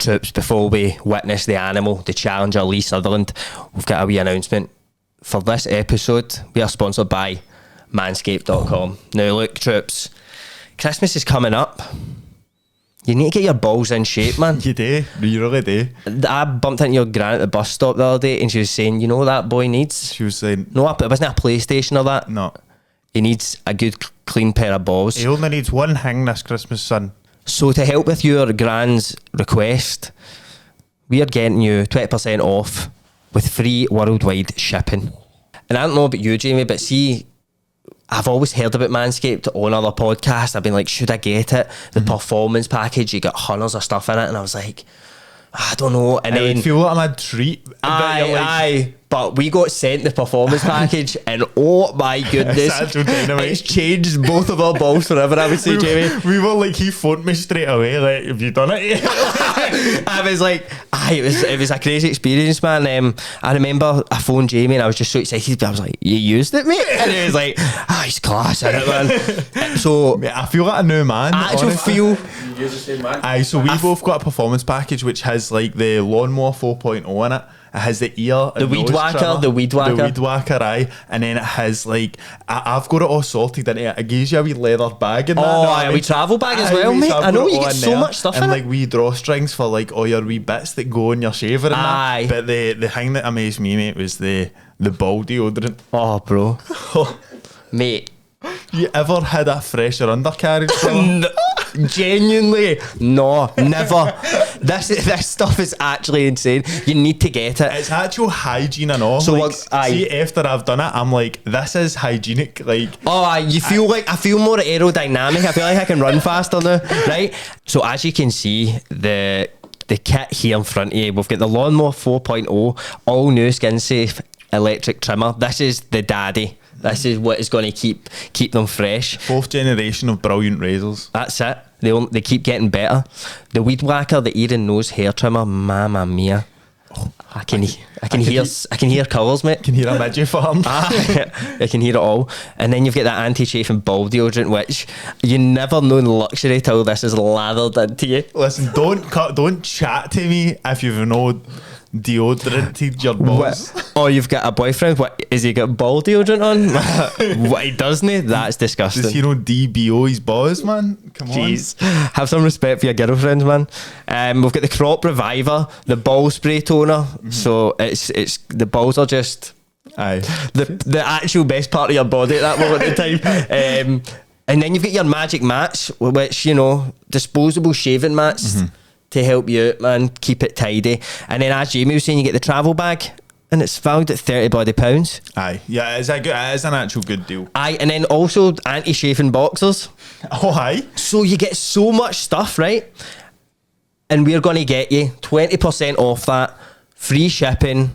Troops, before we witness the animal, the challenger Lee Sutherland, we've got a wee announcement. For this episode, we are sponsored by Manscaped.com. Now look, Troops, Christmas is coming up. You need to get your balls in shape, man. You do. You really do. I bumped into your gran at the bus stop the other day and she was saying, you know what that boy needs? She was saying... No, it wasn't a PlayStation or that. No. He needs a good, clean pair of balls. He only needs one thing this Christmas, son. So to help with your gran's request, we are getting you 20% off with free worldwide shipping. And I don't know about you, Jamie, but see... I've always heard about Manscaped on other podcasts. I've been like, should I get it? The performance package, you got hundreds of stuff in it. And I was like, I don't know. And then I feel like I'm a treat. Aye. But we got sent the performance package and oh my goodness, it's changed both of our balls forever, I would say, Jamie. We were like, he phoned me straight away, like, have you done it yet? I was like, it was a crazy experience, man. I remember I phoned Jamie and I was just so excited. I was like, you used it, mate? And he was like, he's class in it, man. So mate, I feel like a new man. I actually feel... You use the same man? Aye, so we both got a performance package which has like the lawnmower 4.0 in it. It has the ear, the weed whacker, the weed whacker, aye, and then it has like I've got it all sorted in it. It gives you a wee leather bag in that. Oh, a wee travel bag as well, mate. I know you get so much stuff in it. And like wee drawstrings for like all your wee bits that go in your shaver and aye. that. But the thing that amazed me, mate, was the ball deodorant. Oh, bro, mate. You ever had a fresher undercarriage? No, genuinely, no, never. This stuff is actually insane. You need to get it. It's actual hygiene and all. So like, see, after I've done it, I'm like, this is hygienic. Like, you feel like I feel more aerodynamic. I feel like I can run faster now, right? So as you can see, the kit here in front of you, we've got the Lawnmower 4.0, all new skin safe electric trimmer. This is the daddy. This is what is going to keep them fresh. 4th generation of brilliant razors. That's it. They keep getting better. The weed whacker, the ear and nose hair trimmer, mamma mia. I can hear colours, mate. I can hear a midget farm. I can hear it all. And then you've got that anti-chafing ball deodorant, which you never know the luxury till this is lathered into you. Listen, don't chat to me if you've no deodoranted your balls. Oh, you've got a boyfriend? What, is he got ball deodorant on? What, he doesn't he? That's disgusting. Does he know DBO his balls, man? Come on. Jeez. Have some respect for your girlfriends, man. We've got the Crop Reviver, the ball spray toner. So it's the balls are just the actual best part of your body at that moment in time. And then you've got your Magic Mats, which, you know, disposable shaving mats. To help you out, man, keep it tidy. And then as Jamie was saying, you get the travel bag and it's valued at £30. Aye, yeah, it is an actual good deal. Aye, and then also anti-chafing boxers. Oh, aye. So you get so much stuff, right? And we're going to get you 20% off that, free shipping.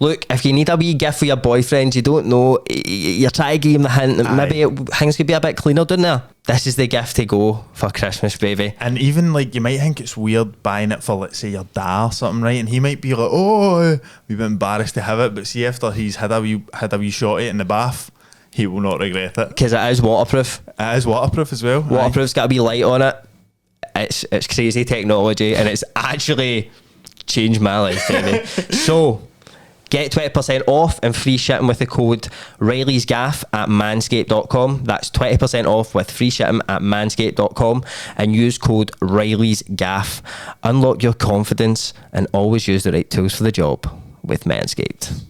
Look, if you need a wee gift for your boyfriend, you don't know, you're trying to give him the hint that maybe things could be a bit cleaner down there. This is the gift to go for Christmas, baby. And even like you might think it's weird buying it for, let's say, your dad or something, right? And he might be like, oh, we've been embarrassed to have it. But see, after he's had a wee shot at it in the bath, he will not regret it. Because it is waterproof. It is waterproof as well. Waterproof's got a wee light on it. It's crazy technology and it's actually changed my life, baby. So... get 20% off and free shipping with the code Reilly's Gaff at manscaped.com. That's 20% off with free shipping at manscaped.com and use code Reilly's Gaff. Unlock your confidence and always use the right tools for the job with Manscaped.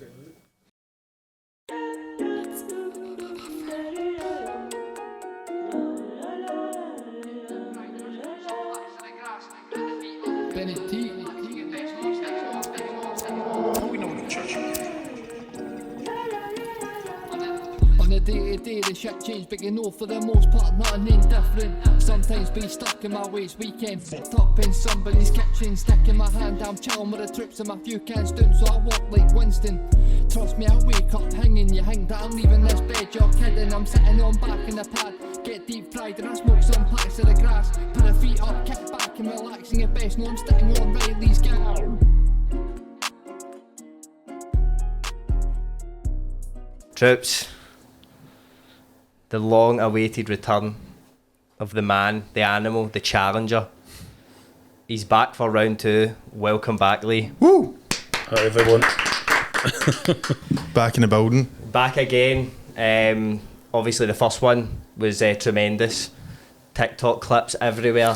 Day-to-day the shit change, but you know for the most part nothing indifferent. Sometimes be stuck in my ways, weekend fucked up in somebody's kitchen, sticking my hand down, chilling with the troops and my few cans down, so I walk like Winston. Trust me, I wake up hanging, you think that I'm leaving this bed, you're kidding. I'm sitting on back in the pad, get deep fried and I smoke some packs of the grass. Put the feet up, kick back and relaxing at best, know I'm sitting on Reilly's Gaff. Troops, the long-awaited return of the man, the animal, the challenger, He's back for round 2. Welcome back, Lee. Woo! Hi everyone. Back in the building. Back again. Obviously, the first one was tremendous. TikTok clips everywhere.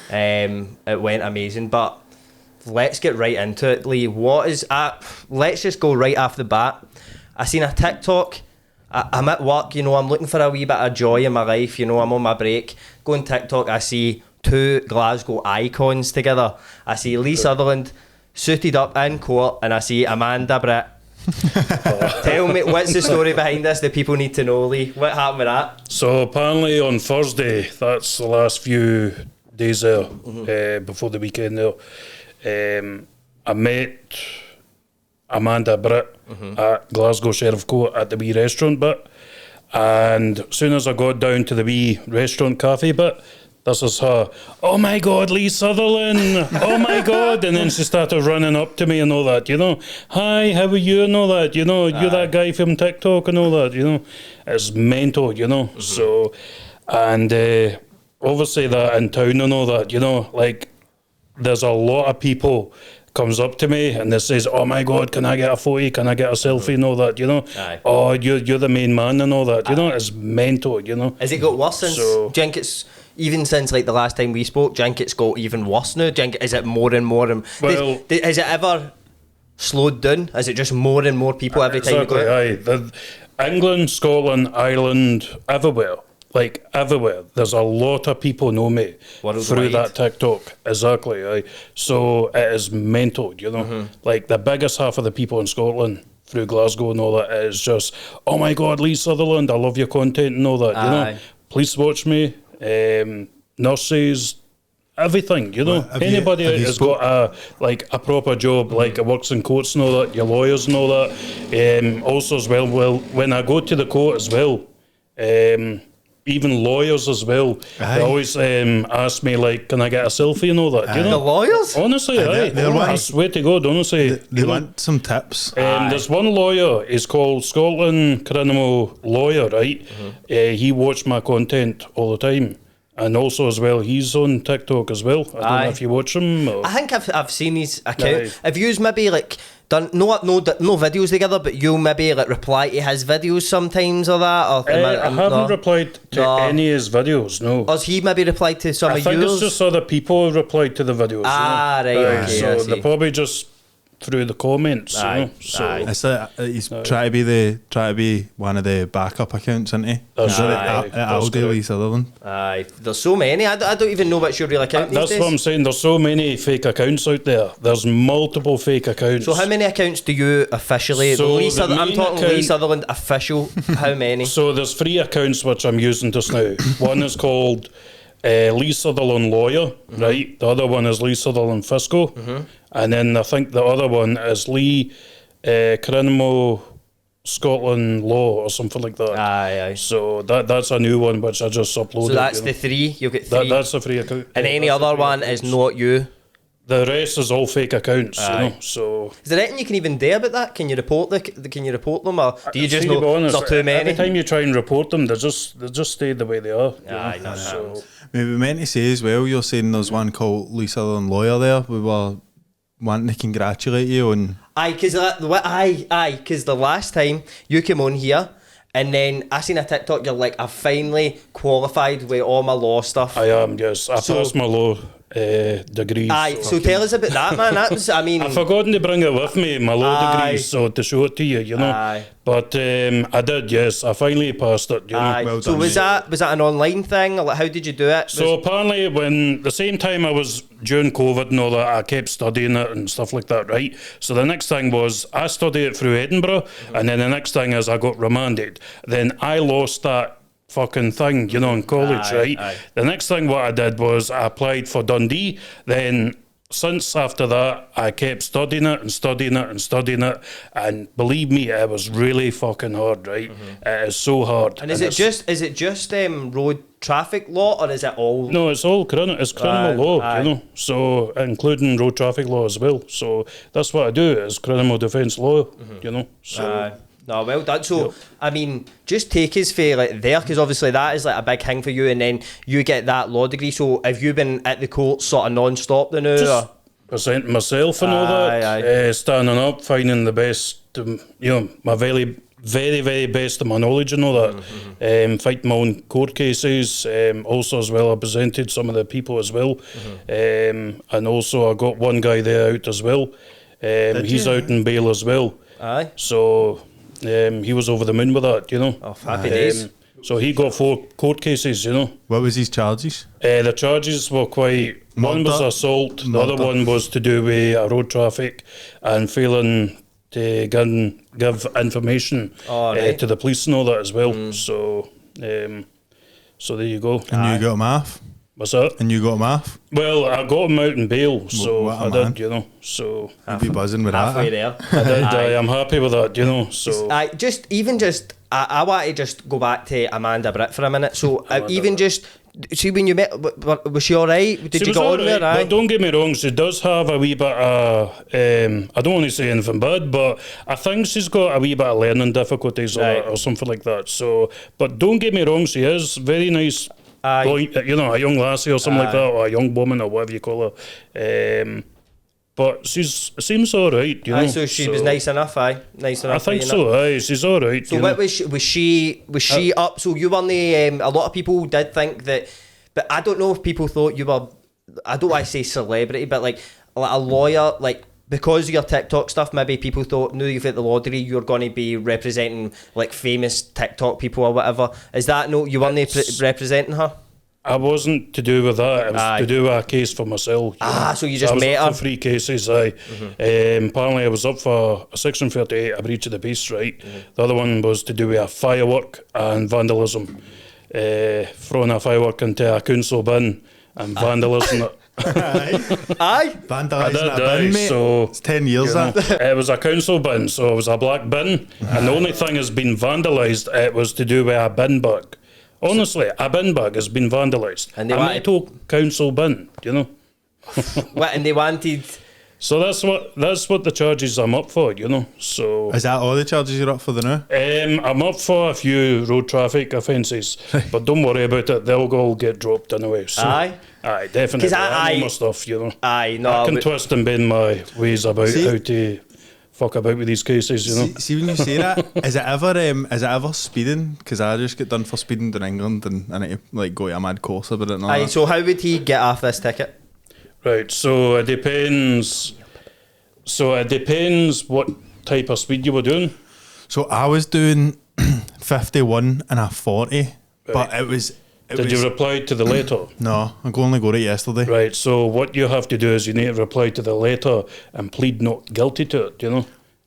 It went amazing. But let's get right into it, Lee. Let's just go right off the bat. I seen a TikTok. I'm at work, you know, I'm looking for a wee bit of joy in my life, you know, I'm on my break. Go on TikTok, I see 2 Glasgow icons together. I see Lee Sutherland suited up in court, and I see Amanda Britt. Tell me, what's the story behind this that people need to know, Lee? What happened with that? So apparently on Thursday, that's the last few days there, before the weekend there, I met Amanda Britt at Glasgow Sheriff Court at the wee restaurant bit, and as soon as I got down to the wee restaurant cafe bit, this is her, oh my God, Lee Sutherland, oh my God, and then she started running up to me and all that, you know, hi, how are you and all that, you know, you're that guy from TikTok and all that, you know, it's mental, you know, so, and obviously that in town and all that, you know, like, there's a lot of people comes up to me and they says, oh my God, can I get a photo, can I get a selfie and all that, you know, oh, you're the main man and all that, you know, it's mental, you know. Has it got worse since, do you think it's, even since like the last time we spoke, do you think it's got even worse now? Do you think, is it more and more, well, has it ever slowed down? Is it just more and more people every time you go out? England, Scotland, Ireland, everywhere. Like everywhere, there's a lot of people know me through that TikTok. Exactly, aye. So it is mental, you know. Like the biggest half of the people in Scotland through Glasgow and all that is just, oh my God, Lee Sutherland, I love your content and all that. You know, police watch me, nurses, everything. You know, anybody has got a proper job, like works in courts and all that. Your lawyers and all that. Also as well, when I go to the court as well. Even lawyers as well. They always ask me, like, can I get a selfie and all that? You know? The lawyers? Honestly, I swear to God, honestly. They want some tips. There's one lawyer, he's called Scotland Criminal Lawyer, right? He watched my content all the time. And also as well, he's on TikTok as well. I don't know if you watch him. Or... I think I've seen his account. Have you maybe like done no videos together, but you'll maybe like reply to his videos sometimes or that? Or I haven't replied to any of his videos, no. Or has he maybe replied to some of yours? I think it's just other people who replied to the videos. Right, okay. So they're probably just through the comments, you know. So it's he's trying to be one of the backup accounts, isn't he? That's Aldi Lee Sutherland. There's so many. I don't even know what's your real account these days. That's what I'm saying. There's so many fake accounts out there. There's multiple fake accounts. So how many accounts do you officially? So I'm talking Lee Sutherland official. How many? So there's 3 accounts which I'm using just now. One is called Lee Sutherland Lawyer, right? The other one is Lee Sutherland Fiscal. And then I think the other one is Lee Criminal Scotland Law or something like that. Aye. So that's a new one which I just uploaded. So that's the 3. You'll get 3. That's the 3 account. And any other one is not you. The rest is all fake accounts, you know. So is there anything you can even do about that? Can you report them, or do you just know there's too many? Every time you try and report them, they just stay the way they are. So maybe meant to say as well, you're saying there's one called Lee Sutherland Lawyer there. We were wanting to congratulate you on. Because the last time you came on here, and then I seen a TikTok, you're like, I've finally qualified with all my law stuff. I am, yes. I passed my law degrees. So tell us about that, man. That was, I've forgotten to bring it with me, my law degrees, so to show it to you, you know. But I did, yes. I finally passed it, you know. Well so was that an online thing, or like, how did you do it? So apparently, when the same time I was during COVID and all that, I kept studying it and stuff like that, right? So the next thing was I studied it through Edinburgh, and then the next thing is I got remanded. Then I lost that fucking thing, you know, in college, right? The next thing what I did was I applied for Dundee. Then since after that, I kept studying it, and believe me, it was really fucking hard, right? It is so hard. And is it just road traffic law, or is it all? No, it's all criminal law, you know. So including road traffic law as well. So that's what I do is criminal defence law, you know. So. No, well done. So, I mean, just take us for like there, because obviously that is like a big thing for you, and then you get that law degree. So, have you been at the court sort of non-stop the now? Just presenting myself and all that, standing up, finding the best, my very, very, very best of my knowledge and all that. Fighting my own court cases. Also, as well, I presented some of the people as well. And also, I got one guy there out as well. He's out in bail as well. Aye. So he was over the moon with that, Oh, happy days. So he got 4 court cases, What was his charges? The charges were quite... One was assault, the other one was to do with road traffic and failing to give information to the police and all that as well. So there you go. And you got him off? What's that? And you got him off? Well, I got him out in bail, so What a I man. did, so... You'd be buzzing with Halfway that. there. I did, I'm happy with that, so... I want to just go back to Amanda Britt for a minute. So, even just... See, when you met, was she alright? Did you get on there? But don't get me wrong, she does have a wee bit of, I don't want to say anything bad, but I think she's got a wee bit of learning difficulties or something like that. So, but don't get me wrong, she is very nice, a young lassie or something like that, or a young woman or whatever you call her. But seems alright, So she was nice enough, nice enough. I think so, she's alright. So what was she up? So you weren't a lot of people did think that, but I don't know if people thought you were, I don't want to say celebrity, but like a lawyer, like because of your TikTok stuff, maybe people thought, no, you've got the law degree, you're going to be representing like famous TikTok people or whatever. Is that no, you weren't representing her? I wasn't to do with that. It was to do with a case for myself. So you just met her? For 3 cases, apparently I was up for a Section 38, a breach of the peace, right? The other one was to do with a firework and vandalism. Throwing a firework into a council bin and vandalism it. Aye. Vandalising a bin, mate. So, it's 10 years that. It was a council bin, so it was a black bin. And the only thing that's been vandalised, it was to do with a bin bag. Honestly, a bin bag has been vandalised. And they a metal council bin, What, and they wanted... So that's what the charges I'm up for, So Is that all the charges you're up for the now? I'm up for a few road traffic offences, but don't worry about it. They'll all get dropped anyway. So, aye, definitely. 'Cause I know my stuff, Aye, no. I can twist and bend my ways about how to fuck about with these cases, See when you say that, is it ever speeding? Because I just get done for speeding in England, and I need to like go to a mad course about it. And all Aye, that. so how would he get off this ticket? Right, so it depends. What type of speed you were doing. So I was doing 51 and a 40, but it was. Did you reply to the letter? No, I only got it yesterday. Right, so what you have to do is you need to reply to the letter and plead not guilty to it,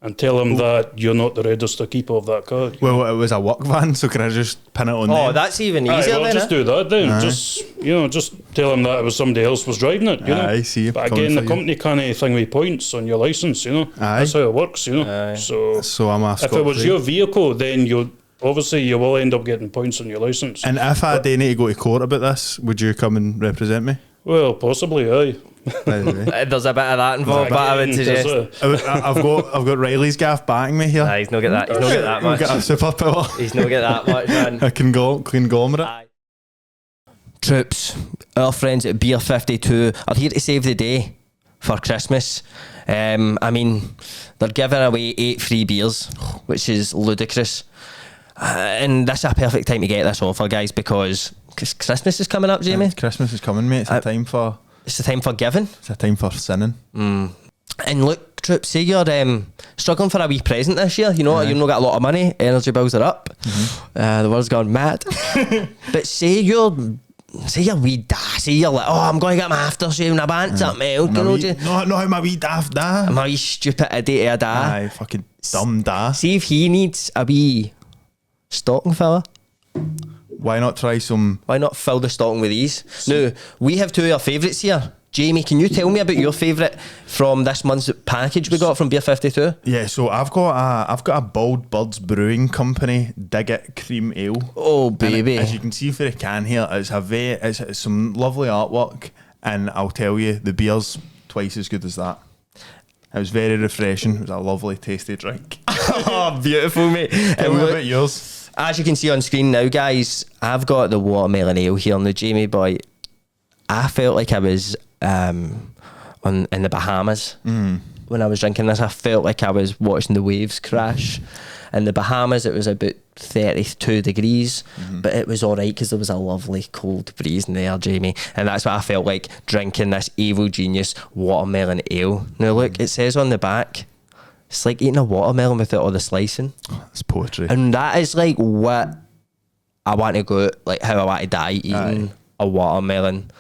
and tell them that you're not the registered keeper of that car. Well, it was a work van, so can I just pin it on there? Oh, that's even easier then. Just do that then. Just tell them that it was somebody else was driving it, I see. But again, the company can't thing with points on your licence, That's how it works, So I'm a if it was your vehicle, then you will end up getting points on your licence. And if I do need to go to court about this, would you come and represent me? Well, possibly, aye. There's a bit of that involved, but I would suggest. I've got Reilly's Gaff backing me here. He's not get that. He's not get that much. I've got a superpower. He's not get that much, man. A conglomerate. Troops, our friends at Beer 52 are here to save the day for Christmas. I mean, they're giving away 8 free beers, which is ludicrous. And that's a perfect time to get this offer, guys, because Christmas is coming up, Jamie. Christmas is coming, mate. It's a time for giving. It's a time for sinning. And look, Troops, say you're struggling for a wee present this year. You've not got a lot of money. Energy bills are up. The world's gone mad. But say you're wee daft. Say you're like, I'm going to get my aftershave and a bant up, mate. No, my wee daft da. I'm a wee stupid idiot of a da. Aye, fucking dumb da. See if he needs a wee stocking filler. Why not try some? Why not fill the stocking with these? Now, we have 2 of our favourites here. Jamie, can you tell me about your favourite from this month's package we got from Beer 52? Yeah, so I've got a Bald Birds Brewing Company Dig It Cream Ale. Oh baby! As you can see for the can here, it's some lovely artwork, and I'll tell you, the beer's twice as good as that. It was very refreshing. It was a lovely, tasty drink. Oh, beautiful, mate. Tell And me look, about yours. as you can see on screen now, guys, I've got the watermelon ale here on the Jamie boy. I felt like I was in the Bahamas when I was drinking this. I felt like I was watching the waves crash. In the Bahamas, it was about 32 degrees, but it was all right because there was a lovely cold breeze in there, Jamie. And that's what I felt like drinking this Evil Genius watermelon ale. Now, look, it says on the back, it's like eating a watermelon without all the slicing. It's poetry. And that is like what I want to go, like how I want to die eating a watermelon.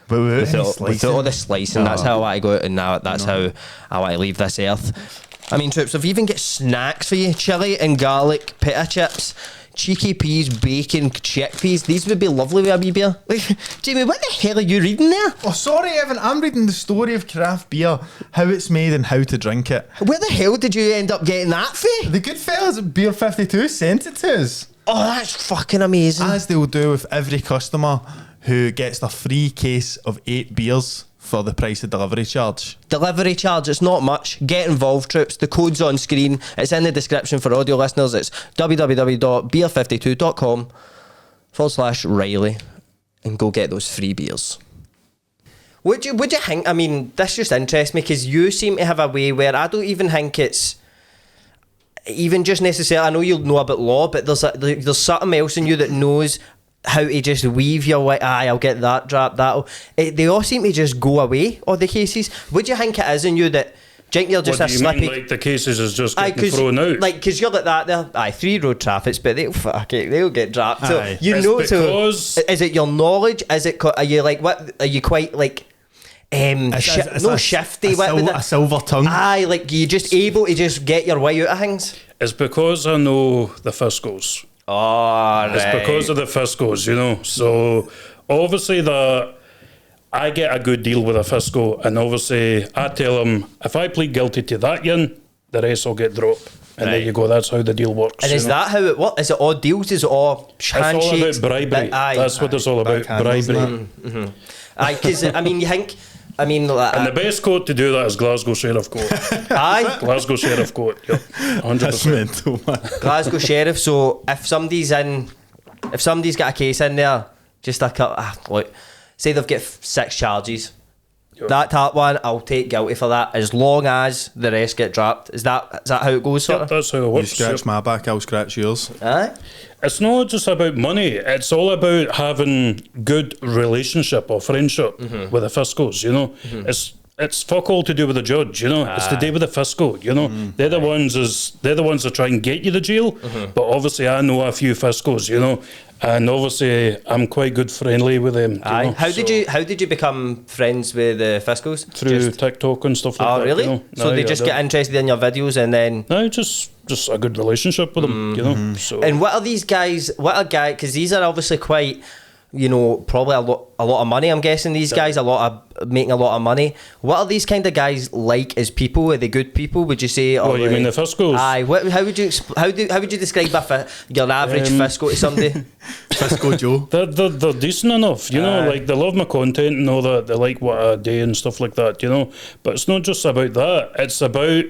Without all the slicing, that's how I want to go out, and now that's how I want to leave this earth. I mean, troops, we've even got snacks for you: chili and garlic pita chips, cheeky peas, bacon, chickpeas. These would be lovely with a wee beer. Like, Jamie, what the hell are you reading there? Oh, sorry, Evan. I'm reading the story of craft beer, how it's made and how to drink it. Where the hell did you end up getting that for? The good fellas at Beer 52 sent it to us. Oh, that's fucking amazing. As they'll do with every customer who gets their free case of 8 beers for the price of delivery charge. Delivery charge, it's not much. Get involved, troops. The code's on screen. It's in the description for audio listeners. It's www.beer52.com/Reilly and go get those free beers. Would you think, I mean, this just interests me because you seem to have a way where I don't even think it's even just necessarily, I know you'll know about law, but there's something else in you that knows how to just weave your way. I'll get that drop. They all seem to just go away. All the cases. Would you think it is in you that? Think you're just what a do you slippy? mean, like the cases is just getting thrown out? Like, because you're like that there. 3 road traffics, but they'll get dropped. So Aye. you It's know. because- So is it your knowledge? Is it? Are you like what? Are you quite like? Shifty. A silver tongue. Aye, like you just able to just get your way out of things. It's because I know the fiscals. Oh, right. It's because of the fiscals, you know. So obviously I get a good deal with a fiscal, and obviously I tell them if I plead guilty to that yin, the rest will get dropped. And there you go. That's how the deal works. And is that how it works? Is it all deals? Is it all handshakes? It's all about bribery. That's what it's all about. Bribery. Aye, because I mean, you think. I mean, And the best court to do that is Glasgow Sheriff Court. aye, Glasgow Sheriff Court. Yep. 100%. That's mental, man. Glasgow Sheriff. So if somebody's got a case in there, just like look, say they've got 6 charges. Yep. That top one, I'll take guilty for that, as long as the rest get dropped. Is that how it goes? Sort Yep, of? that's how it You works. scratch Yep. my back, I'll scratch yours. Aye. It's not just about money. It's all about having good relationship or friendship with the fiscals. You know, it's fuck all to do with the judge. You know, it's to do with the fiscal. You know, they're the ones that try and get you to jail. But obviously, I know a few fiscals. You know, and obviously, I'm quite good friendly with them. you Aye. know, How so did you become friends with the fiscals? through TikTok and stuff like Oh, that? really? You know? So Aye, they I just did. get interested in your videos and then. No, just a good relationship with them. You know, so And what are these guys? Because these are obviously quite, probably a lot of money. I'm guessing these guys making a lot of money. What are these kind of guys like as people? Are they good people? Would you say? What, you mean the fiscals? Aye. How would you describe your average fiscal to somebody? Fiscal Joe. They're decent enough, you know, Aye. like they love my content and all that. They like what I do and stuff like that, you know. But it's not just about that. It's about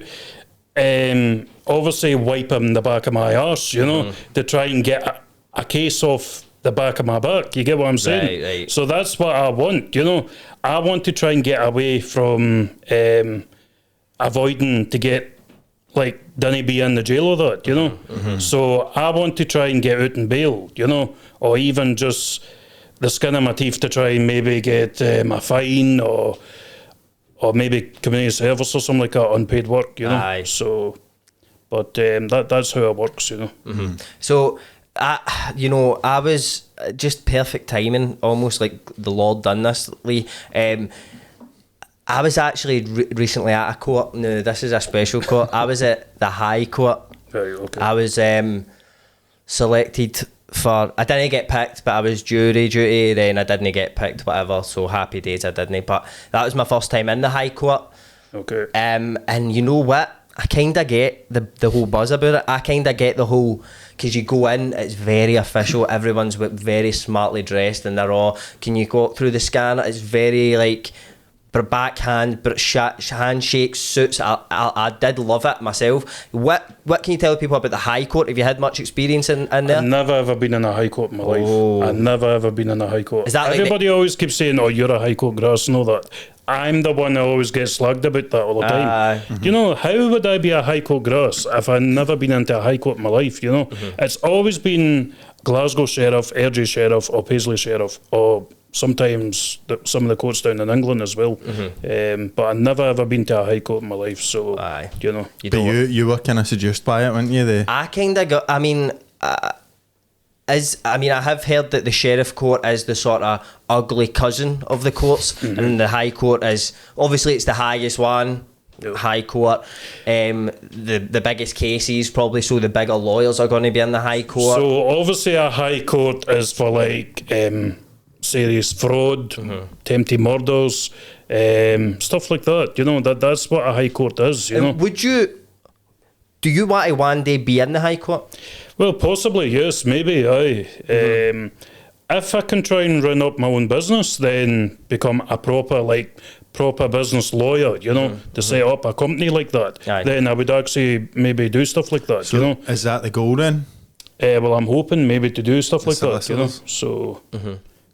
obviously wiping the back of my arse, you know, to try and get a case off the back of my back. You get what I'm saying? Right. So that's what I want, you know. I want to try and get away from avoiding to get didn't be in the jail or that, you know. So I want to try and get out in bail, you know, or even just the skin of my teeth to try and maybe get a fine or maybe community service or something like that, unpaid work, you know. Aye. So, but that's how it works, you know. So, I was just perfect timing, almost like the Lord done this, Lee. I was actually recently at a court. No, this is a special court. I was at the High Court. Right, okay. I was selected for. I didn't get picked, but I was jury duty. Then I didn't get picked, whatever. So happy days, I didn't. But that was my first time in the High Court. Okay. And you know what? I kind of get the whole buzz about it. I kind of get the whole, because you go in, it's very official. Everyone's very smartly dressed, and they're all. Can you go through the scanner? It's very backhand, but handshakes, suits. I did love it myself. What can you tell people about the high court? Have you had much experience in there? I've never ever been in a high court in my life. I've never ever been in a high court. Is that like everybody always keeps saying, "Oh, you're a high court grass," and all that. I'm the one that always gets slugged about that all the time. You know, how would I be a high court grass if I've never been into a high court in my life? You know, it's always been Glasgow Sheriff, Airdrie Sheriff, or Paisley Sheriff, or sometimes some of the courts down in England as well. But I've never ever been to a high court in my life, so you know. You were kind of seduced by it, weren't you? I kind of got. I mean, I have heard that the sheriff court is the sort of ugly cousin of the courts, and the high court is obviously it's the highest one. High court, the biggest cases probably, so the bigger lawyers are going to be in the high court. So obviously a high court is for like serious fraud, attempted murders, stuff like that. You know, that's what a high court is. You know, do you want to one day be in the high court? Well, possibly, yes, maybe, aye. If I can try and run up my own business, then become a proper business lawyer, you know, to set up a company like that, then I would actually maybe do stuff like that, So you know. is that the goal then? Well, I'm hoping maybe to do stuff like that, you know. So,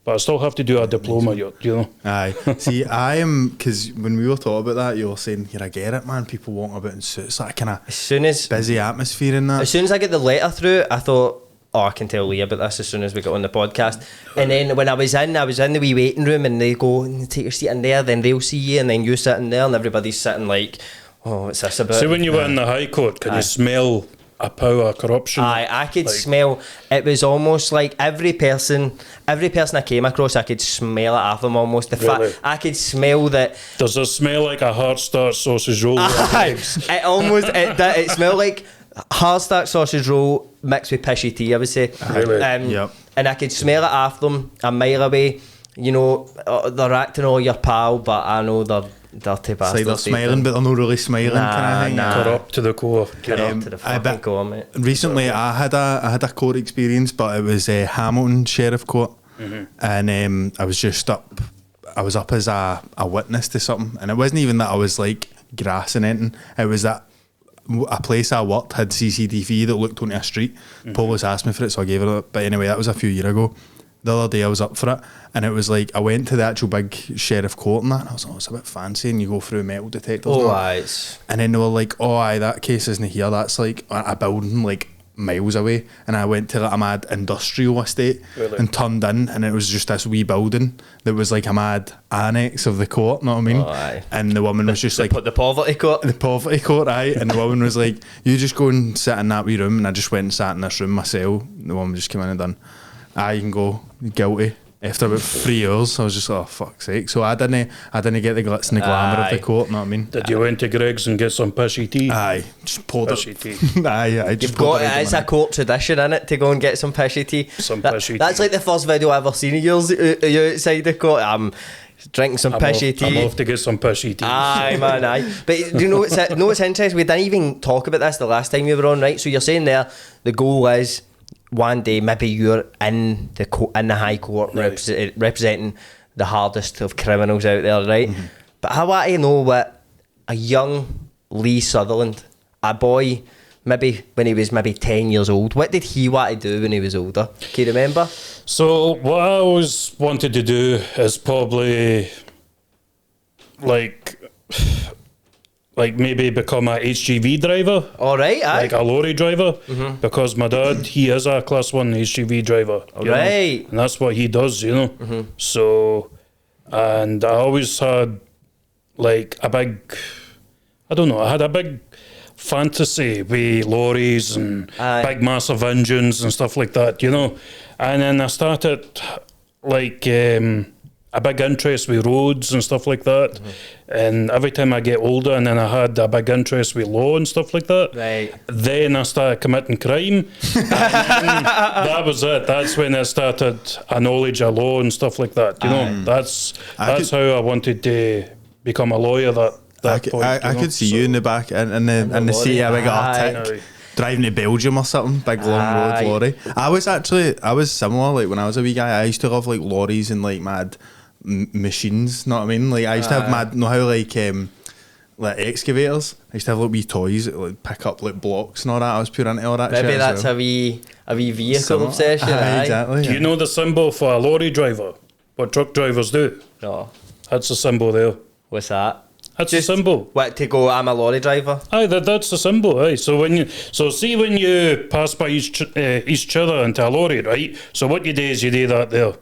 but I still have to do a diploma yet, you know. Aye. See, I am, because when we were talking about that, you were saying, I get it, man, people walking about in suits, that kind of busy atmosphere in that. As soon as I get the letter through, I thought, I can tell Lee about this as soon as we got on the podcast. And then when I was in the wee waiting room, and they go, take your seat in there, then they'll see you, and then you sitting there, and everybody's sitting like, what's this about? So when you were in the High Court, can you smell a power corruption? I could smell. It was almost like every person I came across, I could smell it off them almost. I could smell that. Does it smell like a hard-start sausage roll? It smelled like hard-start sausage roll mixed with pishy tea, I would say. Really? And I could smell it off them a mile away. You know, they're acting all your pal, but I know they're dirty bastards. It's like they're smiling, but they're not really smiling, kind of thing. Corrupt to the core. Corrupt to the fucking core, mate. Recently, I had a court experience, but it was Hamilton Sheriff Court, and I was just up. I was up as a witness to something, and it wasn't even that I was like grassing anything. It was that a place I worked had CCTV that looked onto a street. Police asked me for it, so I gave it up. But anyway, that was a few years ago. The other day I was up for it, and it was like I went to the actual big sheriff court and that, and I was like, it's a bit fancy, and you go through metal detectors. And then they were like, that case isn't here, that's like a building like miles away. And I went to like a mad industrial estate and turned in, and it was just this wee building that was like a mad annex of the court, know what I mean? And the woman was just like, the poverty court. The poverty court, aye. And the woman was like, you just go and sit in that wee room. And I just went and sat in this room myself. The woman just came in and done, you can go, guilty. After about 3 hours, I was just, fuck's sake. So I didn't get the glitz and the glamour of the court, know what I mean? Did you went to Greg's and get some pishy tea? Aye, just poured pishy it. Tea. Just poured it. It's a court tradition, innit, to go and get some pishy tea. Pishy tea. That's like the first video I've ever seen of yours. You outside the court. I'm drinking some pishy tea. I'm off to get some pishy tea. Aye, man, aye. But do you know what's interesting? We didn't even talk about this the last time we were on, right? So you're saying there, the goal is one day maybe you're in the high court, right, representing the hardest of criminals out there, right? But I want to know what a young Lee Sutherland, a boy, maybe when he was maybe 10 years old, what did he want to do when he was older? Can you remember? So what I always wanted to do is probably like maybe become a HGV driver. All right, aye. Like a lorry driver, because my dad, he is a class 1 HGV driver. Right. And that's what he does, you know. So, and I always had like a big, I had a big fantasy with lorries and big massive engines and stuff like that, you know. And then I started like a big interest with roads and stuff like that. And every time I get older, and then I had a big interest with law and stuff like that. Right. Then I started committing crime. And that was it. That's when I started a knowledge of law and stuff like that. You know, that's how I wanted to become a lawyer. I could see you in the back in the seat of a big Arctic. Driving to Belgium or something, big long road lorry. I was similar, like when I was a wee guy, I used to love like lorries and like mad machines. Know what I mean? Like I used to have mad. Know how like excavators? I used to have like wee toys that like pick up like blocks and all that. I was pure into all that. Maybe shit that's a wee vehicle obsession. Exactly. Do you know the symbol for a lorry driver? What truck drivers do? No. That's the symbol there. What's that? That's the symbol. What, to go, I'm a lorry driver? Aye, that's the symbol. Aye, so when you pass by each other into a lorry, right? So what you do is you do that there.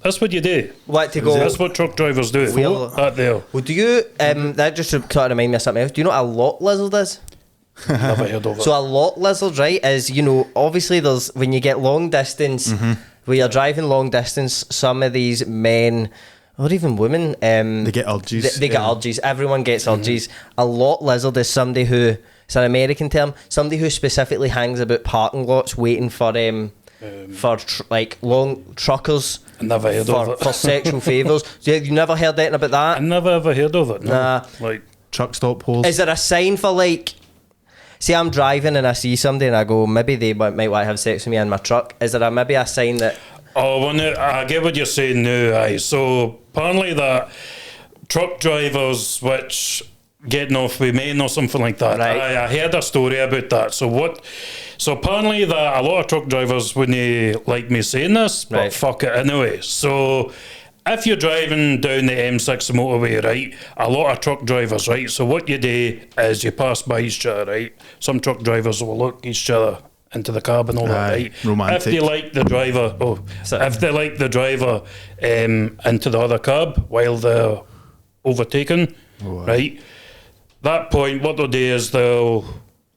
That's what you do. What, to go? That's what truck drivers do. That there. Well, do you? That just sort of remind me of something else. Do you know what a lock lizard is? Never heard of it. So a lock lizard, right, is, you know, obviously there's, when you get long distance, where you're driving long distance, some of these men, or even women, they get urges. They get urges. Everyone gets urges. A lock lizard is somebody who, it's an American term, somebody who specifically hangs about parking lots waiting for like long truckers. Never heard of it. For sexual favours. You never heard anything about that? I never ever heard of it. No. Nah. Like truck stop holes. Is there a sign for, like, say I'm driving and I see somebody and I go, maybe they might want to have sex with me in my truck. Is there maybe a sign that... Oh, well, no, I get what you're saying now. Aye. So apparently that truck drivers which getting off with men or something like that. Right. I heard a story about that. So apparently that a lot of truck drivers wouldn't like me saying this, but Right. fuck it anyway. So if you're driving down the M6 motorway, right, a lot of truck drivers, right, so what you do is you pass by each other, right? Some truck drivers will look each other into the cab and all that, right? Romantic. If they like the driver, into the other cab while they're overtaken, right? That point, what they'll do is the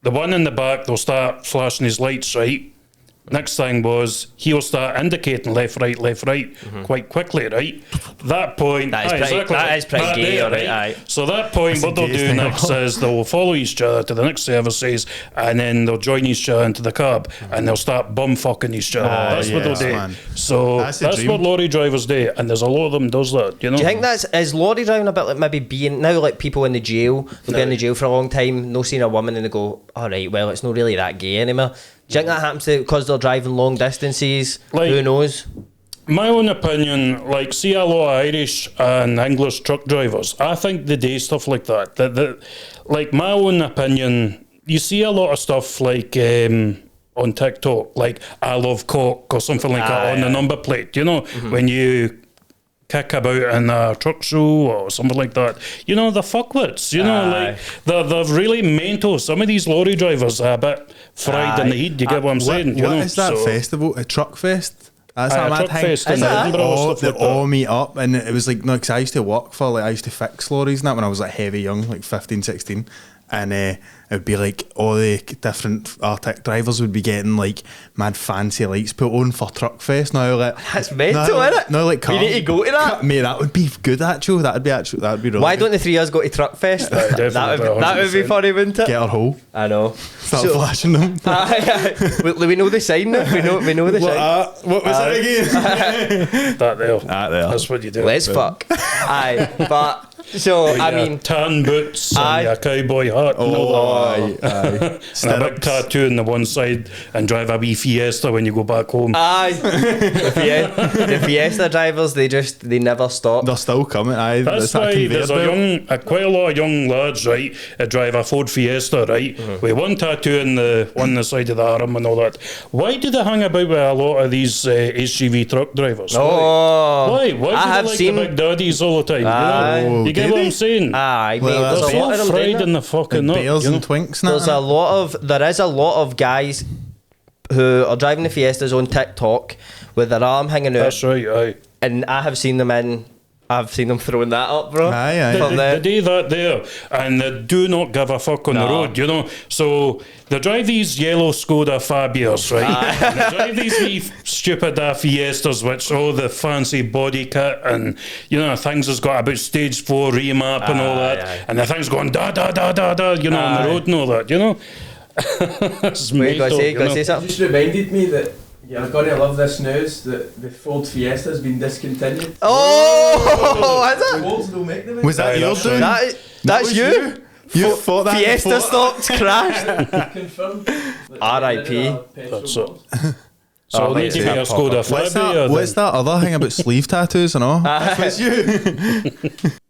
one in the back, they'll start flashing his lights, right? Next thing was he'll start indicating left, right, quite quickly, right? That point, That is pretty gay, there, alright, aye. So that point, That's what the they'll gayest do thing next ever. is they'll follow each other to the next services, and then they'll join each other into the cab, and they'll start bum fucking each other. That's what they'll yes, do. man. So That's the that's dream. what lorry drivers do, and there's a lot of them does that. You know. Do you think is lorry driving a bit like maybe being, now like people in the jail, they'll be in the jail for a long time, no seeing a woman and they go, alright, well, it's not really that gay anymore. Do you think that happens because they're driving long distances? Like- Who knows? My own opinion, like, see a lot of Irish and English truck drivers, I think they do stuff like that. Like, my own opinion, you see a lot of stuff like on TikTok, like, I love cock or something like that on the number plate, you know, when you kick about in a truck show or something like that. You know, the fuckwits, you know, like, they're really mental. Some of these lorry drivers are a bit fried in the head, you get what I'm saying? What is that festival? A truck fest? That's Aye, a a mad truck thing. fest in Is that? Edinburgh or All, stuff they like that. all meet up, and it was like, no, because I used to work for, like, I used to fix lorries and that when I was like heavy young, like 15, 16. And it would be like all the different Arctic drivers would be getting like mad fancy lights put on for Truck Fest. Now, like, That's mental, innit? No, like, We need to go to that. Mate, that would be good, actually. That would be really Why good. don't the three of us go to Truck Fest? definitely, that would be 100%. funny, wouldn't it? Get our hole, I know. start flashing them. We know the sign now. We know the sign. What was it again? That there. there. That's what you do. Let's fuck. Aye, but so I Your mean, tan boots Aye. and your cowboy hat and all that. And a big tattoo on the one side and drive a wee Fiesta when you go back home. aye, the Fiesta drivers they never stop. They're still coming. Aye, That's that why conveyor there's belt. quite a lot of young lads, right, that drive a Ford Fiesta, right, with one tattoo on the side of the arm and all that. Why do they hang about with a lot of these HGV truck drivers? Oh, Why? Why do I they have like seen. the big daddies all the time? Aye. You know? You get do what they? I'm saying? Aye, mate. Well, There's that's a lot All of them doing fried that. in the fucking Like nut, bears you know? and twinks. There is a lot of guys who are driving the Fiestas on TikTok with their arm hanging out, That's right, aye. and I've seen them throwing that up, bro. Aye. From They the- do that there, and they do not give a fuck on the No. road, you know. So they drive these yellow Skoda Fabias, right? And they drive these wee stupid Fiestas, which all the fancy body kit and things has got about stage 4 remap and all that, aye. and the thing's going da da da da da, on the road and all that, you know. It's Wait, go mental, say you know. something. Just reminded me that you're going to love this news that the Ford Fiesta has been discontinued. Oh, is it? Fords don't make them Was that Aye, your that's doing? right. That's was you? You thought that Fiesta before? stopped, crashed. confirmed. R.I.P. That's it. So I'll need to get a Skoda Fabia. What's that other thing about sleeve tattoos and all? That's you.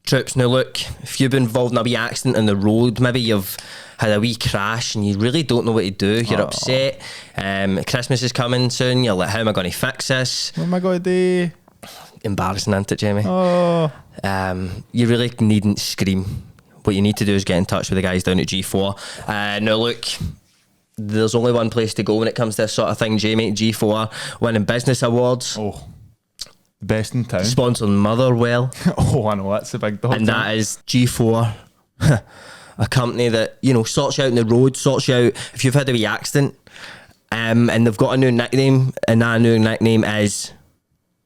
Trips, now look, if you've been involved in a wee accident on the road, maybe you've had a wee crash and you really don't know what to do, you're upset, Christmas is coming soon, you're like, how am I going to fix this? What am I going to do? Embarrassing, isn't it, Jamie? Oh. You really needn't scream. What you need to do is get in touch with the guys down at G4. Now look, there's only one place to go when it comes to this sort of thing, Jamie. G4 winning business awards. Oh. Best in town. Sponsoring Motherwell. Oh, I know, that's a big dog. And that is G4, a company that, you know, sorts you out on the road, sorts you out if you've had a wee accident. And they've got a new nickname, and that new nickname is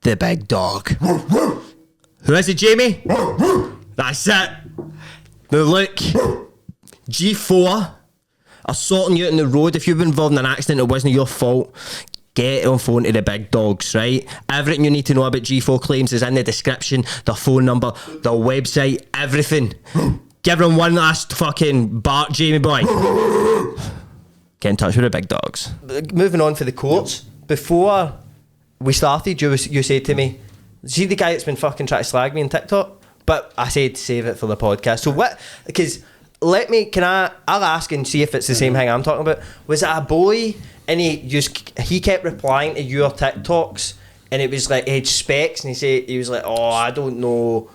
the Big Dog. Who is it, Jamie? That's it. Now look, G4 are sorting you out on the road. If you've been involved in an accident, it wasn't your fault. Get on phone to the big dogs, right? Everything you need to know about G4 claims is in the description. Their phone number, their website, everything. Give them one last fucking bark, Jamie boy. Get in touch with the big dogs. Moving on for the quotes. Before we started, you said to me, see the guy that's been fucking trying to slag me on TikTok? But I said save it for the podcast. So what, because I'll ask and see if it's the same thing I'm talking about. Was it a boy and he kept replying to your TikToks and it was like he had specs and he was like, oh, I don't know,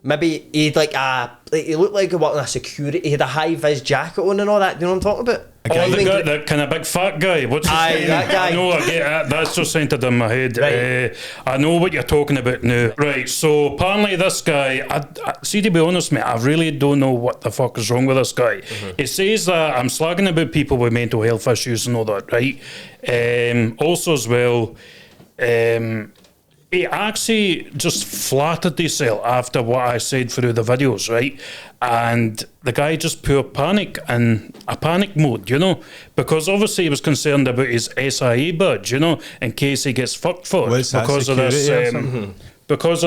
maybe he'd he looked like he worked in a security, he had a high vis jacket on and all that, you know what I'm talking about? That kind of big fat guy. What's his name? That guy. I know, I get that. That's just centred in my head. Right. I know what you're talking about now. Right, so apparently this guy, I see, to be honest, mate, I really don't know what the fuck is wrong with this guy. He says that I'm slagging about people with mental health issues and all that, right? Also as well, he actually just flattered himself after what I said through the videos, right? And the guy just pure panic and a panic mode, you know, because obviously he was concerned about his SIA badge, you know, in case he gets fucked for it because of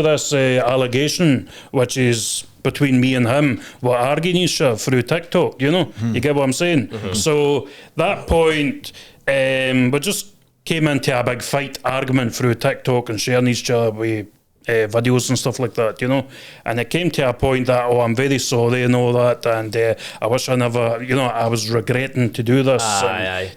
this allegation, which is between me and him, we're arguing each other through TikTok, you know, you get what I'm saying? So that point, we just came into a big fight argument through TikTok and sharing each other with videos and stuff like that, you know, and it came to a point that, oh, I'm very sorry and all that, and I wish I never, you know, I was regretting to do this.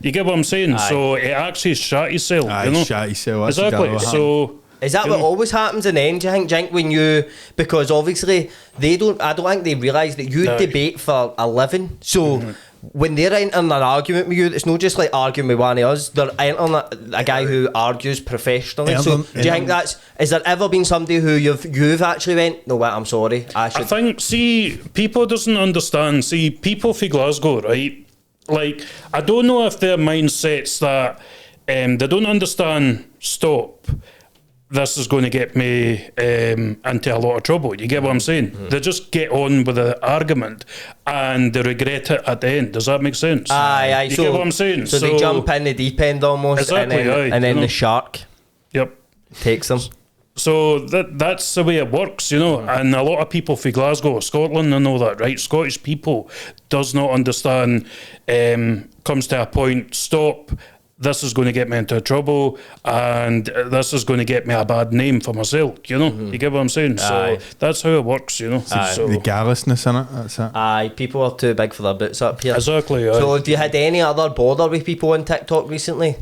You get what I'm saying? So it actually shot himself, you know. Shot himself. Exactly. So is that what always happens in the end, do you think, when you, because obviously I don't think they realise that you debate for a living, so when they're entering an argument with you, it's not just like arguing with one of us, they're entering a guy who argues professionally. So do you think has there ever been somebody who you've actually went, no, wait, I'm sorry, I think, see, people doesn't understand, people from Glasgow, right, like, I don't know if their mindsets that they don't understand, stop, this is going to get me into a lot of trouble. You get what I'm saying? They just get on with the argument and they regret it at the end. Does that make sense? Aye. You get what I'm saying? So they jump in the deep end almost, exactly, and then the shark takes them. So that's the way it works, you know. And a lot of people from Glasgow, Scotland and all that, right? Scottish people does not understand, comes to a point, stop, this is going to get me into trouble and this is going to get me a bad name for myself, you know. You get what I'm saying? So that's how it works, you know. So the garrulousness in it, that's it. Aye, people are too big for their boots up here. Exactly. So have you had any other bother with people on TikTok recently?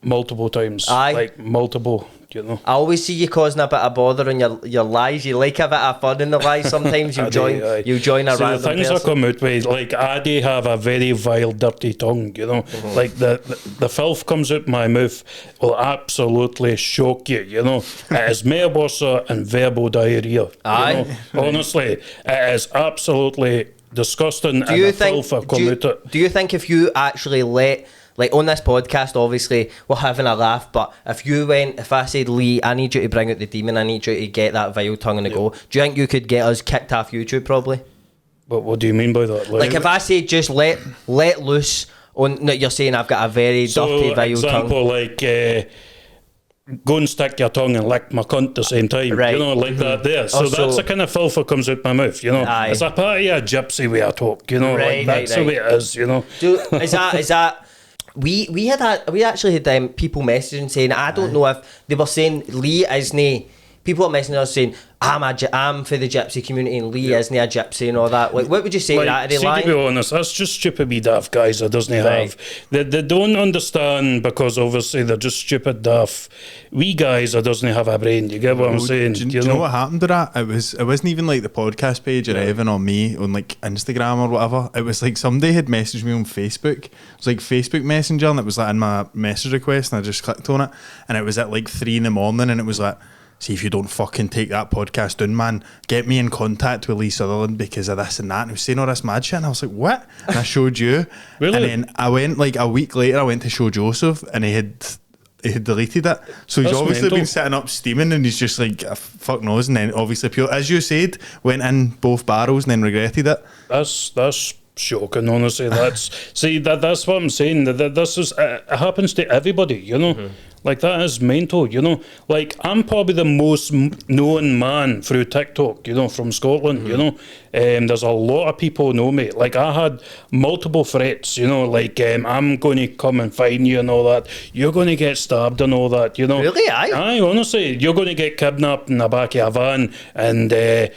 Multiple times. Aye. Multiple, you know. I always see you causing a bit of bother on your lies. You like a bit of fun in the lies sometimes. You join a random the things person. I come out with, like, I do have a very vile, dirty tongue, you know. Like, the filth comes out my mouth will absolutely shock you, you know. It is meabosa and verbal diarrhea. Aye. You know? Honestly, it is absolutely disgusting. Do you think? Do you think if you actually let, like on this podcast, obviously we're having a laugh, but if I said, Lee, I need you to bring out the demon, I need you to get that vile tongue on the go, do you think you could get us kicked off YouTube probably? What do you mean by that? Like if I say just let loose on, no, you're saying I've got a very dirty vile example, tongue. Like go and stick your tongue and lick my cunt at the same time, right. You know, like that there. So that's the kind of filth that comes out my mouth, you know. Aye. It's a part of a gypsy way I talk, you know, like that's the way it is, you know. Is that we actually had people messaging saying, I don't know if they were saying Lee isn't. People are messaging us saying, I'm for the gypsy community and Lee isn't a gypsy and all that. Like, what would you say to that? Are they lying? To be honest, that's just stupid wee daft guys that doesn't have. They don't understand because obviously they're just stupid daft wee guys that doesn't have a brain. You get what I'm saying? Do you know what happened to that? It wasn't even like the podcast page or even on me on like Instagram or whatever. It was like somebody had messaged me on Facebook. It was like Facebook Messenger, and it was like in my message request, and I just clicked on it, and it was at like 3 a.m, and it was like, see if you don't fucking take that podcast down, man. Get me in contact with Lee Sutherland because of this and that. And he was saying all this mad shit. And I was like, what? And I showed you. Really? And then I went like a week later, I went to show Joseph and he had deleted it. So he's That's obviously mental. been sitting up steaming and he's just like, fuck knows. And then obviously, as you said, went in both barrels and then regretted it. That's shocking, honestly. That's what I'm saying. This is it happens to everybody, you know. Like, that is mental, you know. Like, I'm probably the most known man through TikTok, you know, from Scotland, you know. There's a lot of people know me. Like, I had multiple threats, you know, like, I'm going to come and find you and all that. You're going to get stabbed and all that, you know. Really? Aye, honestly. You're going to get kidnapped in the back of a van and I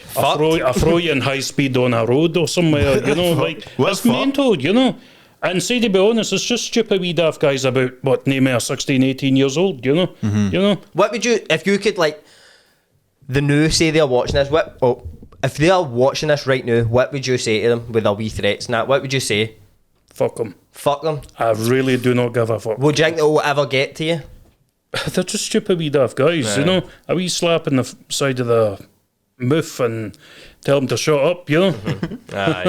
throw you in high speed on a road or somewhere, you know. Like, it's mental, you know. And say, to be honest, it's just stupid wee daft guys about, name of 16, 18 years old, you know? You know? What would you, if you could, like, the new, say they're watching this, if they are watching this right now, what would you say to them with their wee threats and that? What would you say? Fuck them. Fuck them? I really do not give a fuck. Would you think they'll ever get to you? They're just stupid wee daft guys, you know? A wee slap in the side of the mouth and tell them to shut up, you know?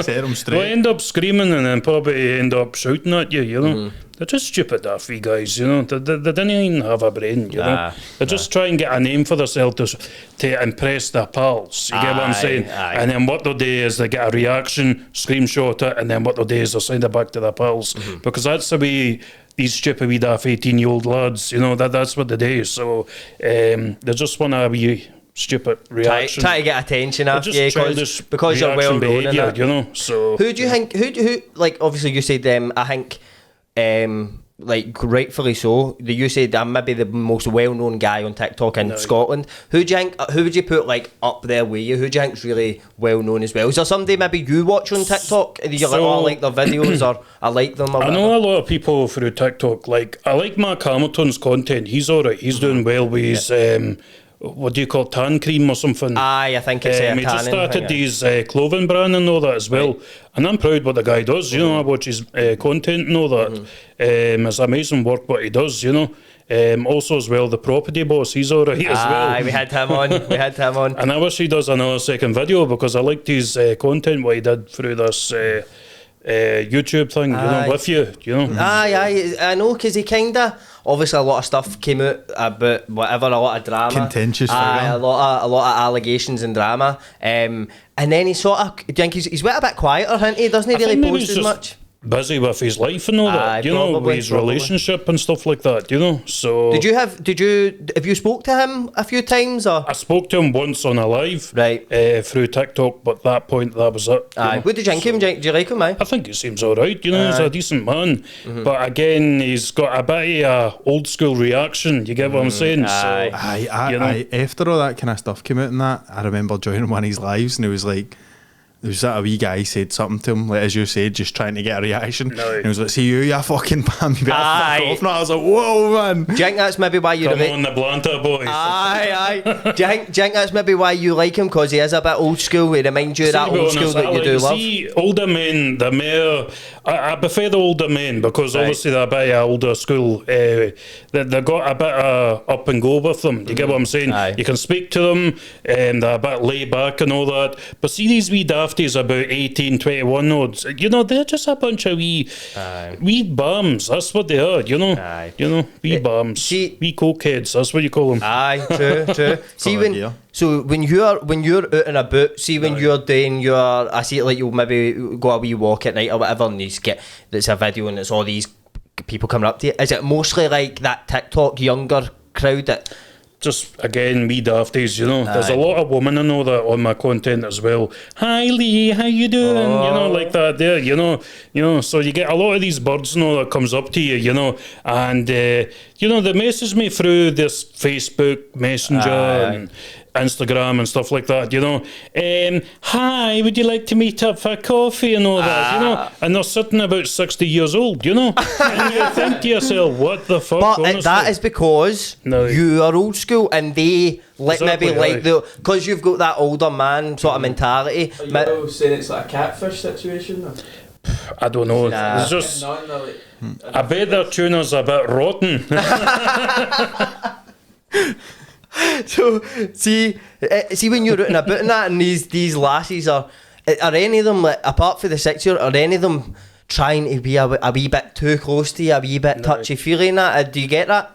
Set them straight. They'll end up screaming and then probably end up shouting at you, you know? They're just stupid daft wee guys, you know? They didn't even have a brain, you know? They just try and get a name for themselves to impress their pals, you get what I'm saying? And then what they'll do is they get a reaction, screenshot it, and then what they'll do is they'll send it back to their pals. Because that's the way these stupid wee daft 18-year-old lads, you know, that's what they do. So they just want to be stupid reaction. Try to get attention after you because you're well known and that. You know. So who do you think? Who like? Obviously, you said I think, like rightfully so. You said I'm maybe the most well-known guy on TikTok in Scotland. Who do you think? Who would you put like up there with you? Who do you think's really well known as well? Is there somebody maybe you watch on TikTok and you're like, oh, I like their videos or I like them? Or I know a lot of people through TikTok. Like, I like Mark Hamilton's content. He's alright. He's doing well with his what do you call it, tan cream or something? Aye, I think it's he just started his clothing brand and all that as well. And I'm proud what the guy does, you know. I watch his content and all that. It's amazing work what he does, you know. Also as well, the property boss, he's alright as well. Aye, we had him on. And I wish he does another second video because I liked his content, what he did through this YouTube thing, you know, with you know. Aye, I know, because he kinda, obviously a lot of stuff came out about whatever, a lot of drama, contentious figure. a lot of allegations and drama, and then he sort of, do you think he's went a bit quieter, hasn't he? Doesn't he really post as much? Busy with his life and all that, you know, with his relationship and stuff like that, you know. So have you spoke to him a few times or? I spoke to him once on a live, right, through TikTok, but that point that was it. Aye, what did you think of him? Do you like him? Aye? I think he seems alright, you know. He's a decent man, but again, he's got a bit of a old school reaction. You get what I'm saying? Aye. So, you know? After all that kind of stuff came out and that, I remember joining one of his lives and it was like, there was that a wee guy said something to him, like as you said, just trying to get a reaction. And he was like, see you fucking man, you better fuck off now. I was like, whoa, man. Do you think that's maybe why you Come on, the Blanter boys. Aye. Do you think that's maybe why you like him? Because he is a bit old school. He reminds you of that old school that you do love. See, older men, the more I prefer the older men because obviously they're a bit of older school. They got a bit of up and go with them. You get what I'm saying? You can speak to them and they're a bit laid back and all that. But see these wee dafties about 18, 21 odds, you know, they're just a bunch of wee bums. That's what they are, you know. You know, wee bums. Wee cokeheads, that's what you call them. Aye, true. See when you're out and about, see when you're doing your, I see it like you'll maybe go a wee walk at night or whatever and you get, there's a video and it's all these people coming up to you. Is it mostly like that TikTok younger crowd that just again, me dafties, you know. There's a lot of women I know that on my content as well. Hi Lee, how you doing? You know, like that there, you know. So you get a lot of these birds, you know, that comes up to you, you know, and you know, they message me through this Facebook Messenger and Instagram and stuff like that, you know. Hi, would you like to meet up for coffee and all that, you know? And they're sitting about 60 years old, you know. And you think to yourself, what the fuck? But honestly? that is because you are old school and they Exactly, maybe like the, because you've got that older man sort of mentality. Are you saying it's like a catfish situation? Or? I don't know. Nah. It's just, I bet their tuna's a bit rotten. So see when you're rooting about in that, and these lasses are any of them, like, apart from the 6-year, are any of them trying to be a wee bit too close to you, a wee bit touchy feely in that? Do you get that?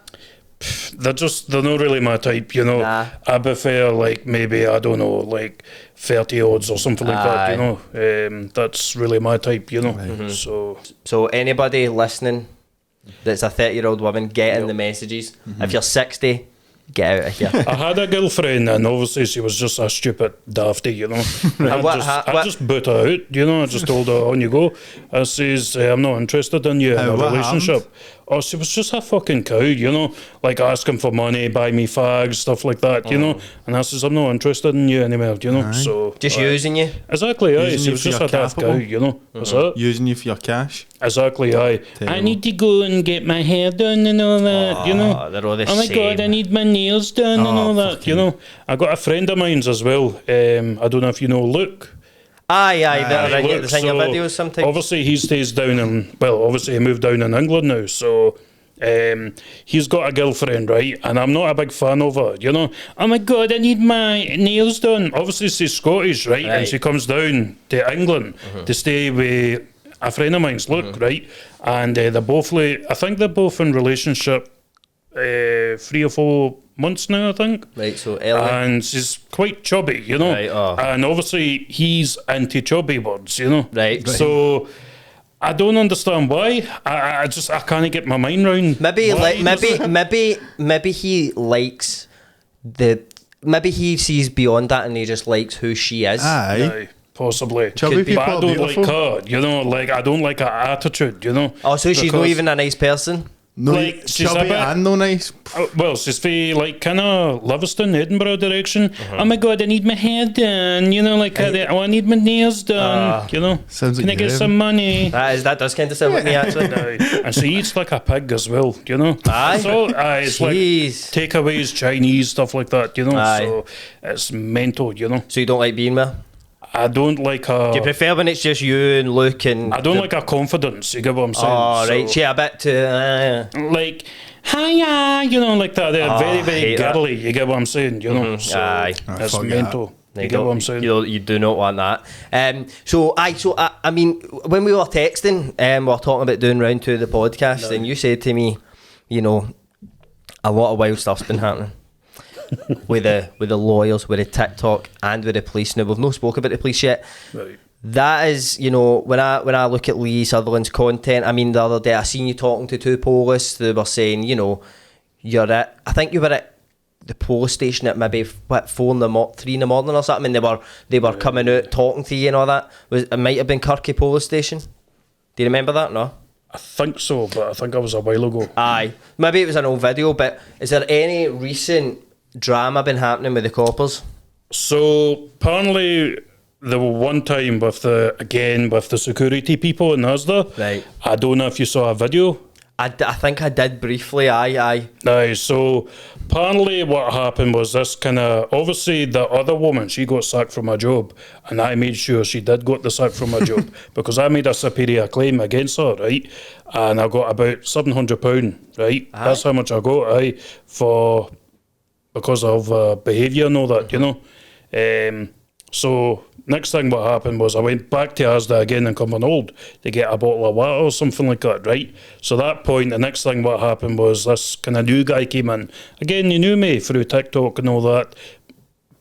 They're not really my type, you know. Nah. I prefer like maybe, I don't know, like 30 odds or something like that, you know. That's really my type, you know. So anybody listening that's a 30-year-old woman, get in the messages. If you're 60, get out of here. I had a girlfriend and obviously she was just a stupid dafty, you know. I just boot her out, you know. I just told her, on you go. I says, I'm not interested in you in a relationship. Happened? Oh, she was just a fucking cow, you know, like asking for money, buy me fags, stuff like that, you know. And I says, I'm not interested in you anymore, you know. So Just using you. Exactly, aye. Using She you was for just your a daft cow, capital. you know. What's that? Using you for your cash. Exactly, aye. Terrible. I need to go and get my hair done and all that, you know. They're all the Oh my same. God, I need my nails done and all that, you know. I got a friend of mine's as well. I don't know if you know Luke. Aye, they're in Luke, your so videos sometimes. Obviously, he stays down in, well, obviously he moved down in England now, so he's got a girlfriend, right? And I'm not a big fan of her, you know. Oh my God, I need my nails done. Obviously, she's Scottish, right? And she comes down to England to stay with a friend of mine's, Luke, right? And they're both, I think they're both in relationship 3 or 4 months now, I think. Right, so early. And she's quite chubby, you know. Right, And obviously he's into chubby birds, you know. Right. So I don't understand why. I can't get my mind round. Maybe why like maybe he likes maybe he sees beyond that and he just likes who she is. Aye. Possibly. Chubby people But I are don't beautiful. like her, you know, like I don't like her attitude, you know. Oh, so she's not Because- even a nice person. No, Like, she's a chubby bit- and no nice. Well, she's for like kind of Livingston, Edinburgh direction. Oh my God, I need my hair done. You know, like I need my nails done. You know, Sounds like can I you, get Evan. some money? That does kind of sound like me actually. Aye. And she eats like a pig as well. You know, Aye. So it's like Jeez. takeaways, Chinese stuff like that. You know, Aye. so it's mental. You know, So you don't like being with her? I don't like her. Do you prefer when it's just you and Luke and? I don't like her confidence. You get what I'm saying? Oh right, So, she a bit too. like, hiya, you know, like that. They're very, very hate that. girly. You get what I'm saying? You know, so Aye. it's fuck mental. You get what I'm saying? You do not want that. So I mean, when we were texting, we were talking about doing round 2 of the podcast, and you said to me, you know, a lot of wild stuff's been happening. with the lawyers, with the TikTok, and with the police. Now we've not spoke about the police yet. Right. That is, you know, when I look at Lee Sutherland's content. I mean, the other day I seen you talking to 2 police. They were saying, you know, I think you were at the police station at maybe 3 in the morning or something, and they were coming out talking to you and all that. It might have been Kirky police station. Do you remember that? No. I think so, but I think that was a while ago. Aye, maybe it was an old video. But is there any recent drama been happening with the coppers? So apparently there were one time with the security people in Asda. Right. I don't know if you saw a video. I think I did briefly. Aye. Aye, so apparently what happened was this kind of, obviously the other woman, she got sacked from her job, and I made sure she did got the sack from her job because I made a superior claim against her, right? And I got about £700, right? Aye. That's how much I got, because of behaviour and all that, you know. So next thing what happened was I went back to Asda again in Cumbernauld to get a bottle of water or something like that, right? So that point, the next thing what happened was this kind of new guy came in. Again, he knew me through TikTok and all that.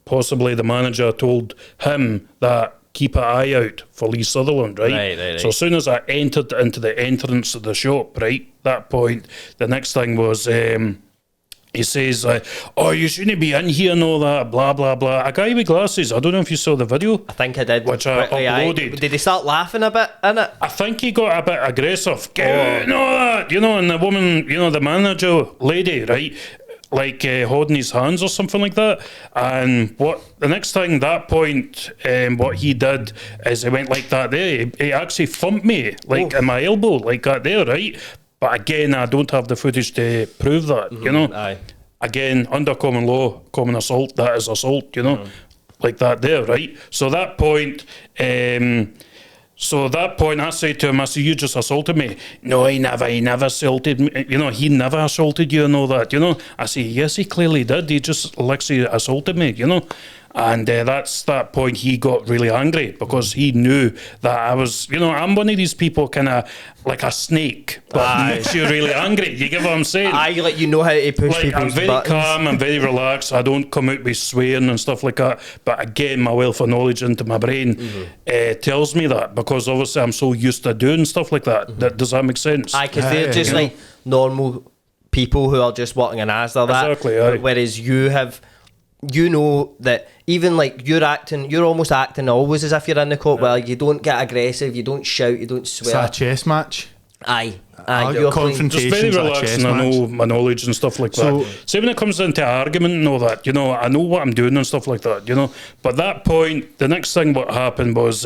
Possibly the manager told him that keep an eye out for Lee Sutherland, right? Right. So as soon as I entered into the entrance of the shop, right, that point, the next thing was he says, oh, you shouldn't be in here and all that, blah, blah, blah. A guy with glasses, I don't know if you saw the video. I think I did. Which I quickly, uploaded. Did they start laughing a bit in it? I think he got a bit aggressive. Get out and all that, and the woman, the manager lady, right? Like holding his hands or something like that. And the next thing, that point, what he did is he went like that there. He actually thumped me, like in my elbow, like that there, right? But again, I don't have the footage to prove that, Aye. Again, under common law, common assault, that is assault, like that there, right? So that point, I said to him, I said, you just assaulted me. No, he never assaulted me. He never assaulted you and all that, I said, yes, he clearly did. He just literally assaulted me, And that's that point he got really angry because he knew that I was, I'm one of these people kind of like a snake, but makes you really angry. You get what I'm saying? Like you know how to push Like, people's I'm very buttons. calm, I'm very relaxed. I don't come out with swearing and stuff like that. But again, my wealth of knowledge into my brain tells me that because obviously I'm so used to doing stuff like that. Does that make sense? Aye, because they're just like normal people who are just working an Asda. Exactly, aye. Whereas you have... that even like you're almost acting always as if you're in the court where you don't get aggressive, you don't shout, you don't It's swear. a chess match. Aye, Your playing- confrontation. Just very It's a relaxed chess and I know match. my knowledge and stuff like So- that. See, when it comes into argument and all that, I know what I'm doing and stuff like that, But that point, the next thing what happened was,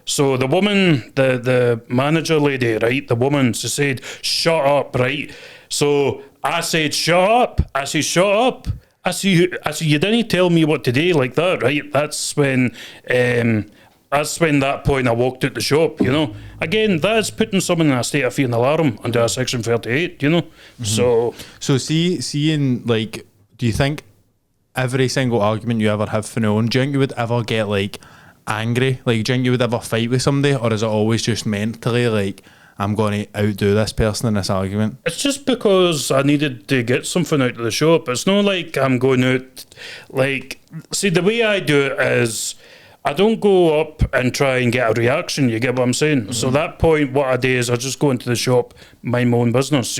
so the woman, the manager lady, right, the woman, she said, shut up, right? So I said, shut up. I said, shut up. I see, you didn't tell me what to do like that, right? That's when that point I walked out the shop, Again, that's putting someone in a state of fear and alarm under a Section 38, So seeing like, do you think every single argument you ever have for no one, do you think you would ever get like angry? Like, do you think you would ever fight with somebody, or is it always just mentally like, I'm going to outdo this person in this argument? it's just because I needed to get something out of the shop. It's not like I'm going out, like, see, the way I do it is I don't go up and try and get a reaction, you get what I'm saying? So that point, what I do is I just go into the shop, mind my own business,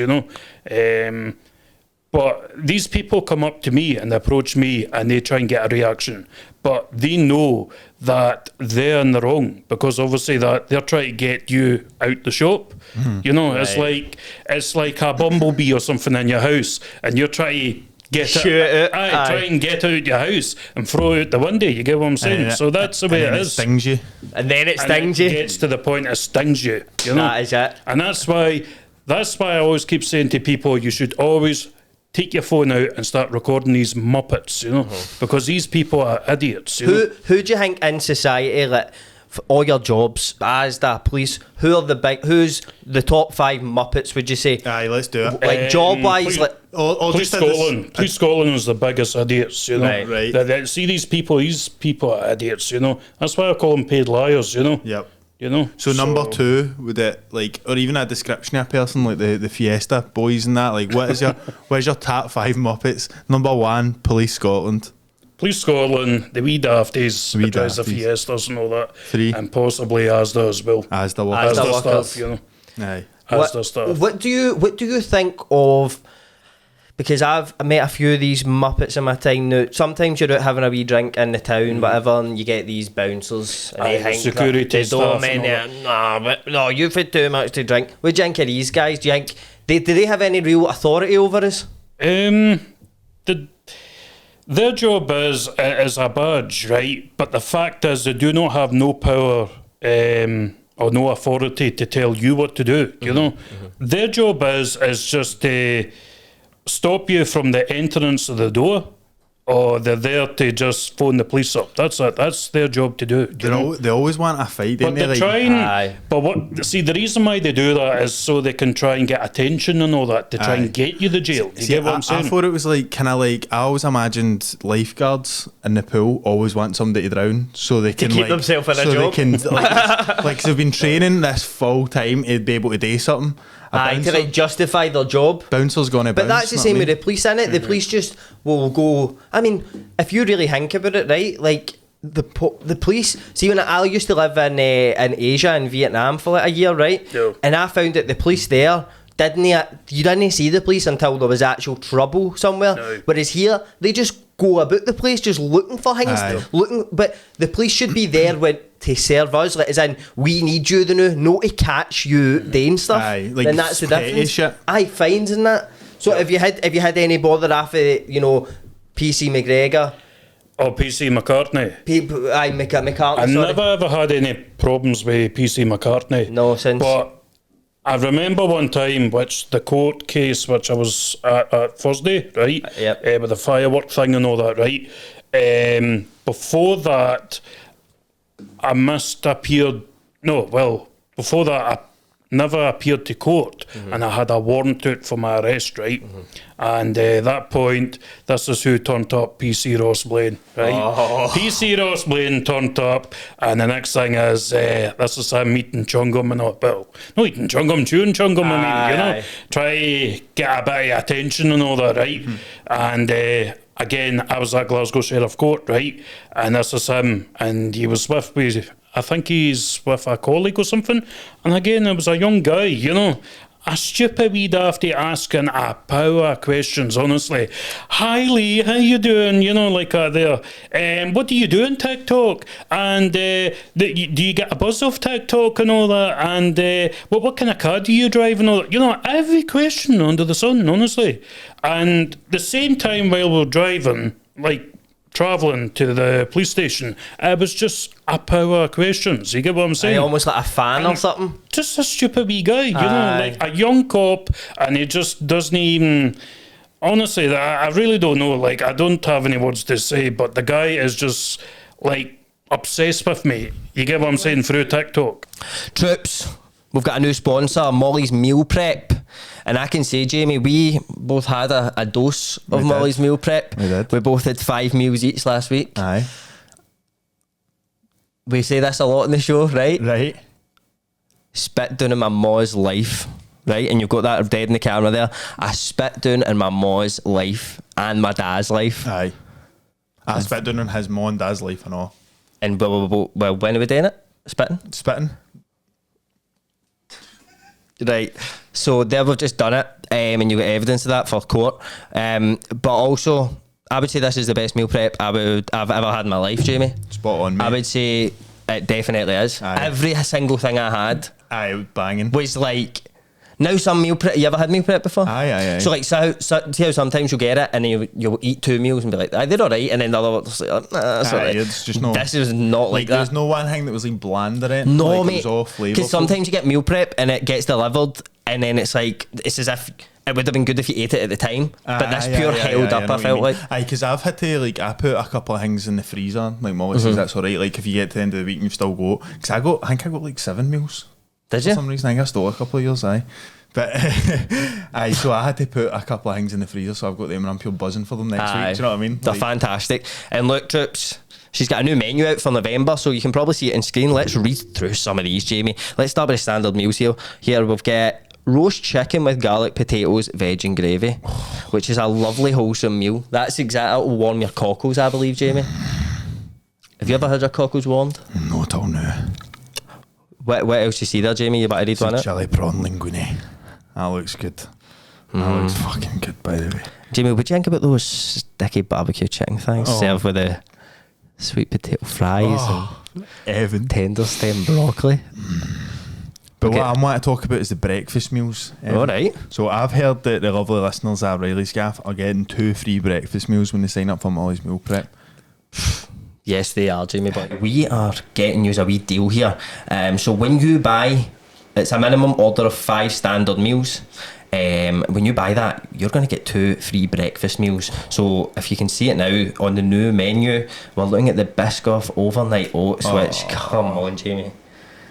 But these people come up to me and approach me and they try and get a reaction. But they know that they're in the wrong because obviously that they're trying to get you out the shop. It's like a bumblebee or something in your house and you're trying to get Shoot it. try and get out your house and throw it out the window, you get what I'm saying? So that's the way and it then is. Stings you. and then it And stings it you. gets to the point it stings you, That is it. And that's why I always keep saying to people, you should always take your phone out and start recording these muppets, because these people are idiots. Who do you think in society, like for all your jobs, Asda, police, who's the top 5 muppets? Would you say, Aye, let's do it. like job wise, like Or Police just at this- Scotland. Police Scotland is the biggest idiots, Right. Right. See these people are idiots, That's why I call them paid liars, Yep. So number 2, would it like, or even a description of a person like the Fiesta boys and that? Like, where's your top 5 Muppets? Number 1, Police Scotland. Police Scotland, the wee dafties, Wee the drives the dafties. Fiestas and all that. 3, And possibly Asda as well. Asda Asda Workers. Workers. stuff, Aye. Asda stuff. what do you think of? Because I've met a few of these muppets in my time now. Sometimes you're out having a wee drink in the town, whatever, and you get these bouncers and Aye, they the think security that the staff doormen and there, no, you've had too much to drink. What do you think of these guys? Do you think do they have any real authority over us? Their job is a badge, right? But the fact is, they do not have no power or no authority to tell you what to do. Their job is just to stop you from the entrance of the door, or they're there to just phone the police up. That's it. That's their job to do. They always want a fight, don't But they? they're Like, trying. Aye. But the reason why they do that is so they can try and get attention and all that to try Aye. and get you the jail. You See, get what I I'm saying? thought it was like kind of like, I always imagined lifeguards in the pool always want somebody to drown so they can keep like, themselves in a so job. they can like they've been training this full time to be able to do something. A Aye, to bouncer- like justify their job. bouncer's gonna But bounce, that's the know same what with I the police, innit? The police just will go. I mean, if you really think about it, right? Like the police. See, when I used to live in Asia, in Vietnam for like a year, right? Yeah. And I found that the police there you didn't see the police until there was actual trouble somewhere. No. Whereas here, they just go about the place just looking for things, but the police should be there to serve us, like, as in, we need you not to catch you doing stuff. Aye, like, then that's the petty difference. shit. Aye, fines and that. So have you had any bother after, PC McGregor? Or PC McCartney. People, aye, McCartney. I sorry. never ever had any problems with PC McCartney. No, since. But I remember one time, which the court case, which I was at Thursday, right? Yep. With the firework thing and all that, right? Before that, I before that, I never appeared to court, and I had a warrant out for my arrest, right? And at that point, this is who turned up, PC Ross Blaine, right? PC Ross Blaine turned up, and the next thing is, this is him eating chewing-gum and all. Well, not eating chewing-gum, chewing chewing-gum, Aye. try to get a bit of attention and all that, right? And again, I was at Glasgow Sheriff Court, right? And this is him, and he was I think he's with a colleague or something. And again, it was a young guy, a stupid wee dafty asking a power of questions, honestly. Hi Lee, how you doing? Like there. What do you do on TikTok? And do you get a buzz off TikTok and all that? And what kind of car do you drive and all that? Every question under the sun, honestly. And the same time while we're driving, like, travelling to the police station, it was just a power of questions. You get what I'm saying? Almost like a fan or something. Just a stupid wee guy, Aye. like a young cop, and he just doesn't even. Honestly, I really don't know. Like, I don't have any words to say, but the guy is just like obsessed with me. You get what I'm saying? Through TikTok. Troops, we've got a new sponsor, Molly's Meal Prep. And I can say, Jamie, we both had a dose of Molly's Meal Prep. We did. We both had 5 meals each last week. Aye. We say this a lot in the show, right? Right. Spit down in my ma's life, right? And you've got that dead in the camera there. I spit down in my ma's life and my dad's life. Aye. I spit down on his mum and dad's life and all. And well, when are we doing it? Spitting? Spitting? Right, so there we've just done it, and you got evidence of that for court. But also, I would say this is the best meal prep I've ever had in my life, Jamie. Spot on, mate. I would say it definitely is. Aye. Every single thing I had Aye, banging. was like. Now some meal prep. You ever had meal prep before? Aye. So like, see how sometimes you'll get it and then you'll eat 2 meals and be like, they're alright, and then the other one's like, nah, that's Aye, alright. it's just no. This is not like that. There's no one thing that was like bland or it. No, like, mate. It was all flavourful. Because sometimes you get meal prep and it gets delivered, and then it's like it's as if it would have been good if you ate it at the time. But that's pure held up. I felt like. Aye, because I've had to I put a couple of things in the freezer. Like Molly says, that's alright. Like if you get to the end of the week and you've still got, because I think I got like 7 meals. Did For you? some reason, I think I stole a couple of yours. Aye. But aye, so I had to put a couple of things in the freezer, so I've got them and I'm pure buzzing for them next week. Do you know what I mean? They're fantastic. And look, troops, she's got a new menu out for November, so you can probably see it on screen. Let's read through some of these, Jamie. Let's start with the standard meals here. Here we've got roast chicken with garlic, potatoes, veg and gravy, which is a lovely wholesome meal. That's that'll warm your cockles, I believe, Jamie. Have you ever had your cockles warmed? Not all now. What else you see there, Jamie? You better read one out. Chili prawn linguine. That looks good. That looks fucking good, by the way. Jamie, what do you think about those sticky barbecue chicken things served with the sweet potato fries and Evan. tender stem broccoli? But Okay. what I want to talk about is the breakfast meals. All right. So I've heard that the lovely listeners at Reilly's Gaff are getting 2 free breakfast meals when they sign up for Molly's Meal Prep. Yes, they are, Jamie. But we are getting you a wee deal here. So when you buy, it's a minimum order of 5 standard meals. When you buy that, you're going to get 2 free breakfast meals. So if you can see it now on the new menu, we're looking at the Biscoff overnight oats, which, come on, Jamie.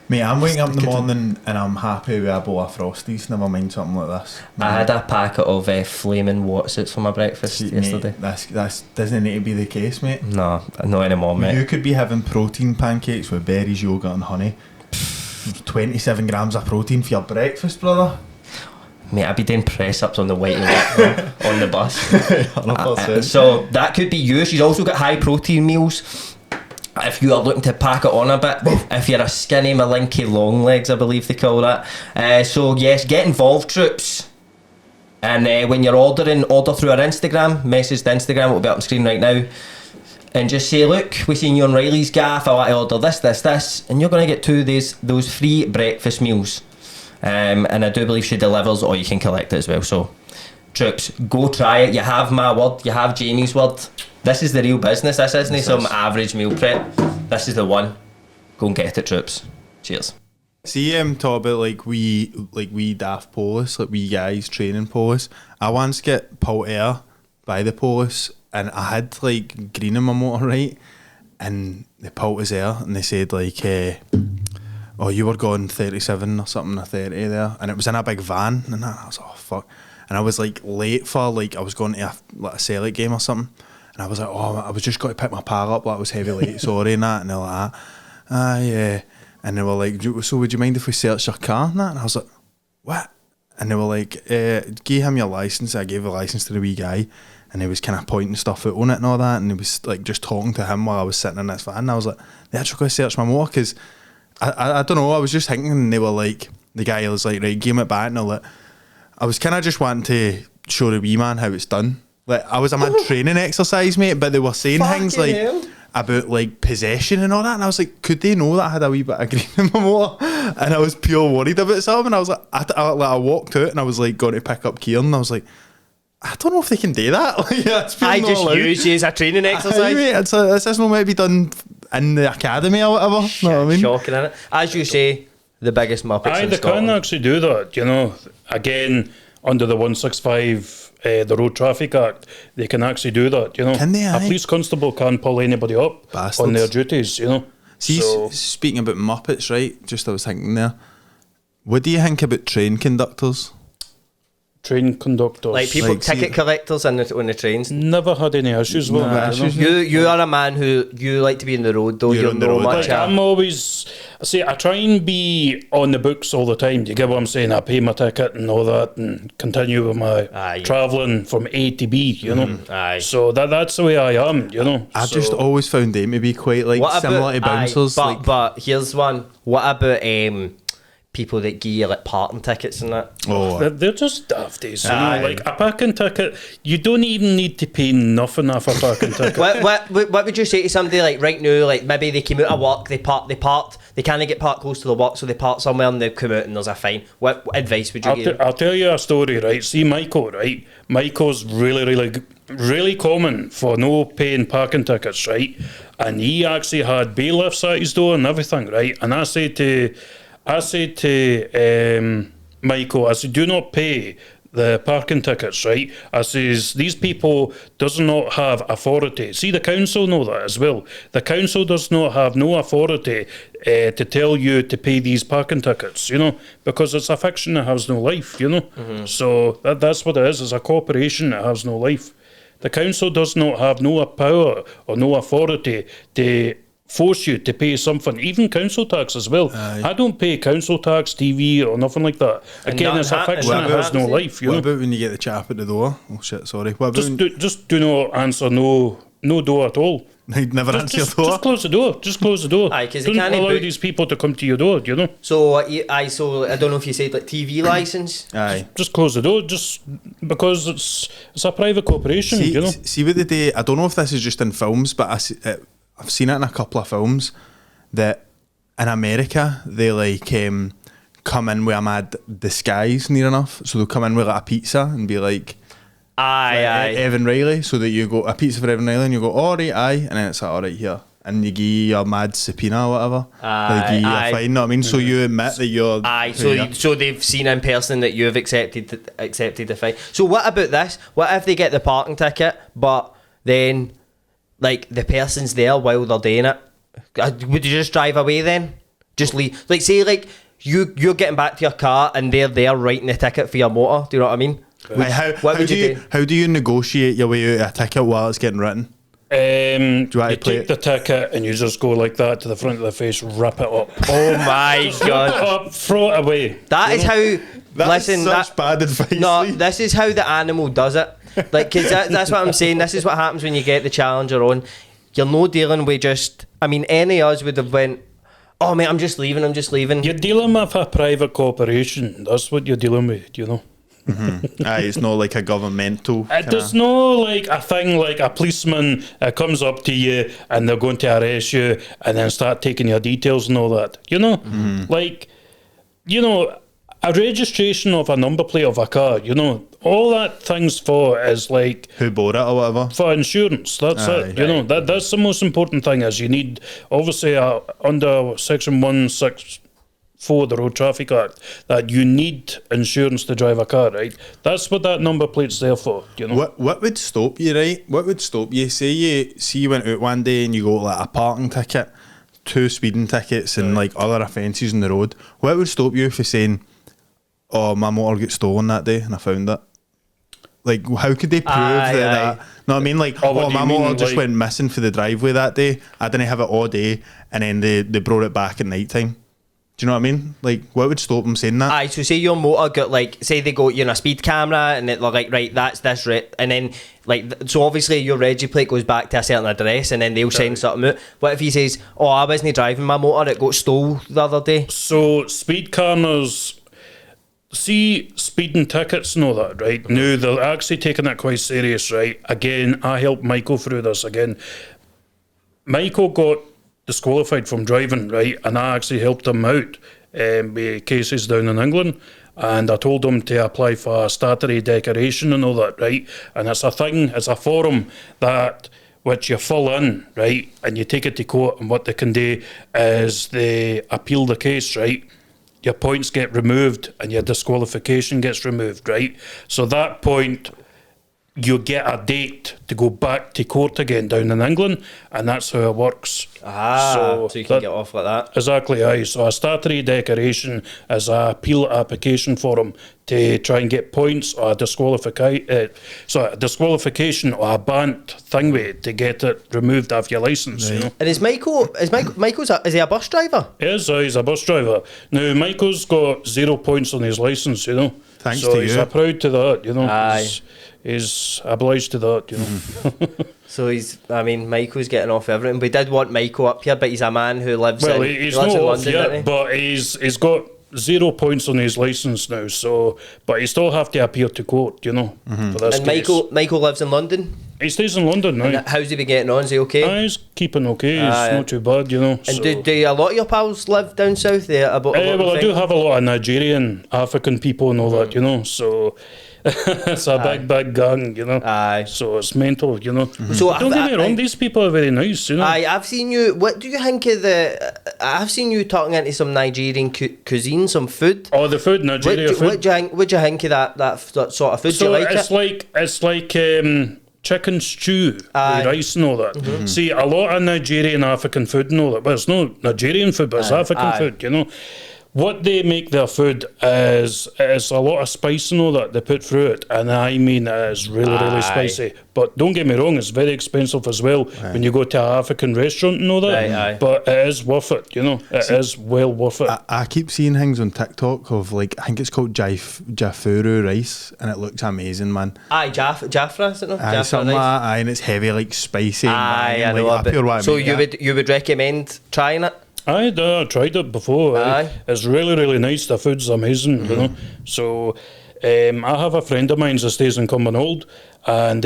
Mate, I'm waking up in the morning and I'm happy with a bowl of Frosties, never mind something like this. I had a packet of flaming Watsits for my breakfast yesterday. Mate, that's doesn't need to be the case, mate. No, not anymore, mate. You could be having protein pancakes with berries, yogurt and honey. 27 grams of protein for your breakfast, brother. Mate, I'd be doing press-ups on the white on the bus. 100%. So that could be you. She's also got high protein meals. if you are looking to pack it on a bit, if you're a skinny malinky long legs, I believe they call that. So yes, get involved, troops. And when you're ordering, order through our Instagram. Message the Instagram, it will be up on screen right now. And just say, look, we seen you on Reilly's Gaff, I want to order this, and you're going to get 2 of those free breakfast meals. And I do believe she delivers, or you can collect it as well. So, troops, go try it. You have my word, you have Jamie's word. This is the real business. This isn't some average meal prep. This is the one. Go and get it, troops. Cheers. See, talk about like we daft police, like we guys training police. I once get pulled air by the police, and I had like green in my motor, right? And they pulled his air, and they said like, "Oh, you were going 37 or something, or 30 there," and it was in a big van, and I was oh fuck, and I was like late for like I was going to a Celtic game or something, and I was like, oh, I was just going to pick my pal up, like I was heavy late, sorry, and that, and they're like, yeah. And they were like, so would you mind if we searched your car and that? And I was like, what? And they were like, give him your licence. I gave the licence to the wee guy, and he was kind of pointing stuff out on it and all that, and he was like just talking to him while I was sitting in this van. And I was like, they actually going to search my motor, because I don't know, I was just thinking, and they were like, the guy was like, right, give him it back, and all that. I was kind of just wanting to show the wee man how it's done. Like, I was a mad training exercise, mate, but they were saying things like, hell. About like possession and all that, and I was like, could they know that I had a wee bit of green in my motor? And I was pure worried about something, and I was like, I walked out and I was like going to pick up Kieran, and I was like, I don't know if they can do that. Like, I just use you as a training exercise. Mate, it's not meant to be done in the academy or whatever. Know what I mean? Shocking, innit? As you say, the biggest Muppets in they Scotland. can actually do that, you know. Again, under the 165, the Road Traffic Act, they can actually do that, you know. Can they? A police constable can't pull anybody up Bastards. on their duties, you know. See, speaking about Muppets, right? Just I was thinking there. What do you think about train conductors? Train conductors. Like people, ticket collectors on the trains. Never had any issues with them. You are a man who, you like to be in the road, though. You're no much. Like, I'm always, I try and be on the books all the time. Do you get what I'm saying? I pay my ticket and all that, and continue with my travelling from A to B, you know. So that's the way I am, you know. I've just always found them to be quite like similar to bouncers. But here's one. What about people that give you like parking tickets and that? They're just dafties, you know. Like a parking ticket, you don't even need to pay nothing off a parking ticket. What would you say to somebody like right now, like maybe they came out of work, they parked, they can't get parked close to the work, so they park somewhere and they come out and there's a fine. What advice would you give? I'll tell you a story, right? See Michael, right? Michael's really common for no paying parking tickets, right? And he actually had bailiffs at his door and everything, right? And I said to Michael, I said, do not pay the parking tickets, right? I says, these people does not have authority. See, the council know that as well. The council does not have no authority to tell you to pay these parking tickets, you know, because it's a fiction that has no life, you know. Mm-hmm. So that's what it is. It's a corporation that has no life. The council does not have no power or no authority to force you to pay something, even council tax as well. I don't pay council tax, TV or nothing like that. Again, it's a fiction that has no life. What about when you get the chap at the door? Oh shit, sorry. Just do not answer no door at all. Never answer your door? Just close the door. Just close the door. Because don't allow these people to come to your door, you know. So I don't know if you said like TV licence. Just close the door, just because it's a private corporation, you know. See what they do. I don't know if this is just in films, but I've seen it in a couple of films that in America they like come in with a mad disguise near enough, so they'll come in with like a pizza and be like, Evan Reilly, so that you go a pizza for Evan Reilly and you go, alright, and then it's like, alright, here, and you give your mad subpoena or whatever, they give you a fine, you know what I mean? So you admit that you're so they've seen in person that you've accepted the fine. So what about this? What if they get the parking ticket, but then like the person's there while they're doing it? Would you just drive away then? Just leave? Like say like you're getting back to your car and they're there writing the ticket for your motor. Do you know what I mean? What would you do? How do you negotiate your way out of a ticket while it's getting written? You take the ticket and you just go like that to the front of the face, wrap it up. Oh my god! Wrap it up, throw it away. That is how. That's bad advice. No, this is how the animal does it. Like, cause that's what I'm saying. This is what happens when you get the Challenger on. you're no dealing with just. I mean, any of us would have went, oh mate, I'm just leaving. You're dealing with a private corporation. That's what you're dealing with, you know. Aye, it's not like a governmental. There's no like a thing like a policeman comes up to you and they're going to arrest you and then start taking your details and all that. You know, like, you know, a registration of a number plate of a car. You know, all that thing's for is like Who bought it or whatever. for insurance. That's Aye. it. You know, that's the most important thing. Is you need obviously under Section 164 of the Road Traffic Act that you need insurance to drive a car, right? That's what that number plate's there for, you know. What would stop you, right? What would stop you? Say you went out one day and you got like a parking ticket, 2 speeding tickets, and like other offences on the road. What would stop you for saying, "Oh, my motor got stolen that day and I found it"? Like, how could they prove that? No, I mean, like, what do my you mean, motor just like- went missing for the driveway that day. I didn't have it all day, and then they brought it back at night time. Do you know what I mean? Like, what would stop them saying that? Aye, so say your motor got like, say they got you in a speed camera and they're like, right, that's this, right, and then like, so obviously your regi plate goes back to a certain address and then they'll send something out. What if he says, oh, I wasn't driving my motor, it got stole the other day? So speed cameras, see speeding tickets and all that, right? Now they're actually taking it quite serious, right? Again, I helped Michael through this again. Michael got disqualified from driving, right? And I actually helped him out with cases down in England. And I told him to apply for a statutory decoration and all that, right? And it's a thing, it's a forum that which you fill in, right? And you take it to court, and what they can do is they appeal the case, right? Your points get removed and your disqualification gets removed, right? So that point, you get a date to go back to court again down in England, and that's how it works. So you can get off like that. Exactly, aye. So a statutory decoration is a appeal application for him to try and get points or a disqualification or a banned thing with it to get it removed off your licence, you know. And is he a bus driver? Yes, he's a bus driver. Now, Michael's got 0 points on his licence, you know. Thanks so to he's you. proud to that, you know. Aye. He's obliged to that, you know. So Michael's getting off everything. We did want Michael up here, but he's a man who lives Well, in, he's he lives not in off London, yet, doesn't he? but he's got 0 points on his licence now. So, but he still have to appear to court, you know, for this And case. Michael lives in London. He stays in London now. And how's he been getting on? Is he okay? He's keeping okay. He's Aye. not too bad, you know. And do a lot of your pals live down south there? Well, I do have a lot of Nigerian, African people and all that, you know. So it's a big gang, you know. Aye. So it's mental, you know. So Don't get me wrong, these people are very nice, you know. I've seen you. What do you think of I've seen you talking into some Nigerian cuisine, some food. Oh, the food, Nigeria food. What do you think of that sort of food? So do you like it's like chicken stew with Aye. rice and all that. See, a lot of Nigerian African food and all that. Well, it's not Nigerian food, but it's African Aye. food, you know. What they make their food is a lot of spice and all that they put through it, and I mean it is really Aye. spicy. But don't get me wrong, it's very expensive as well when you go to an African restaurant and all that. Aye. But it is worth it, you know. It is well worth it. I keep seeing things on TikTok of like, I think it's called Jafuru rice, and it looks amazing, man. Jafra, is it not? Aye, Jafra something like rice? that, aye, and it's heavy, like spicy. and Aye, banging, I know. like, a pure bit. what I So mean, you would recommend trying it? I tried it before. Aye. It's really nice. The food's amazing, you know. So I have a friend of mine that stays in Cumbernauld, and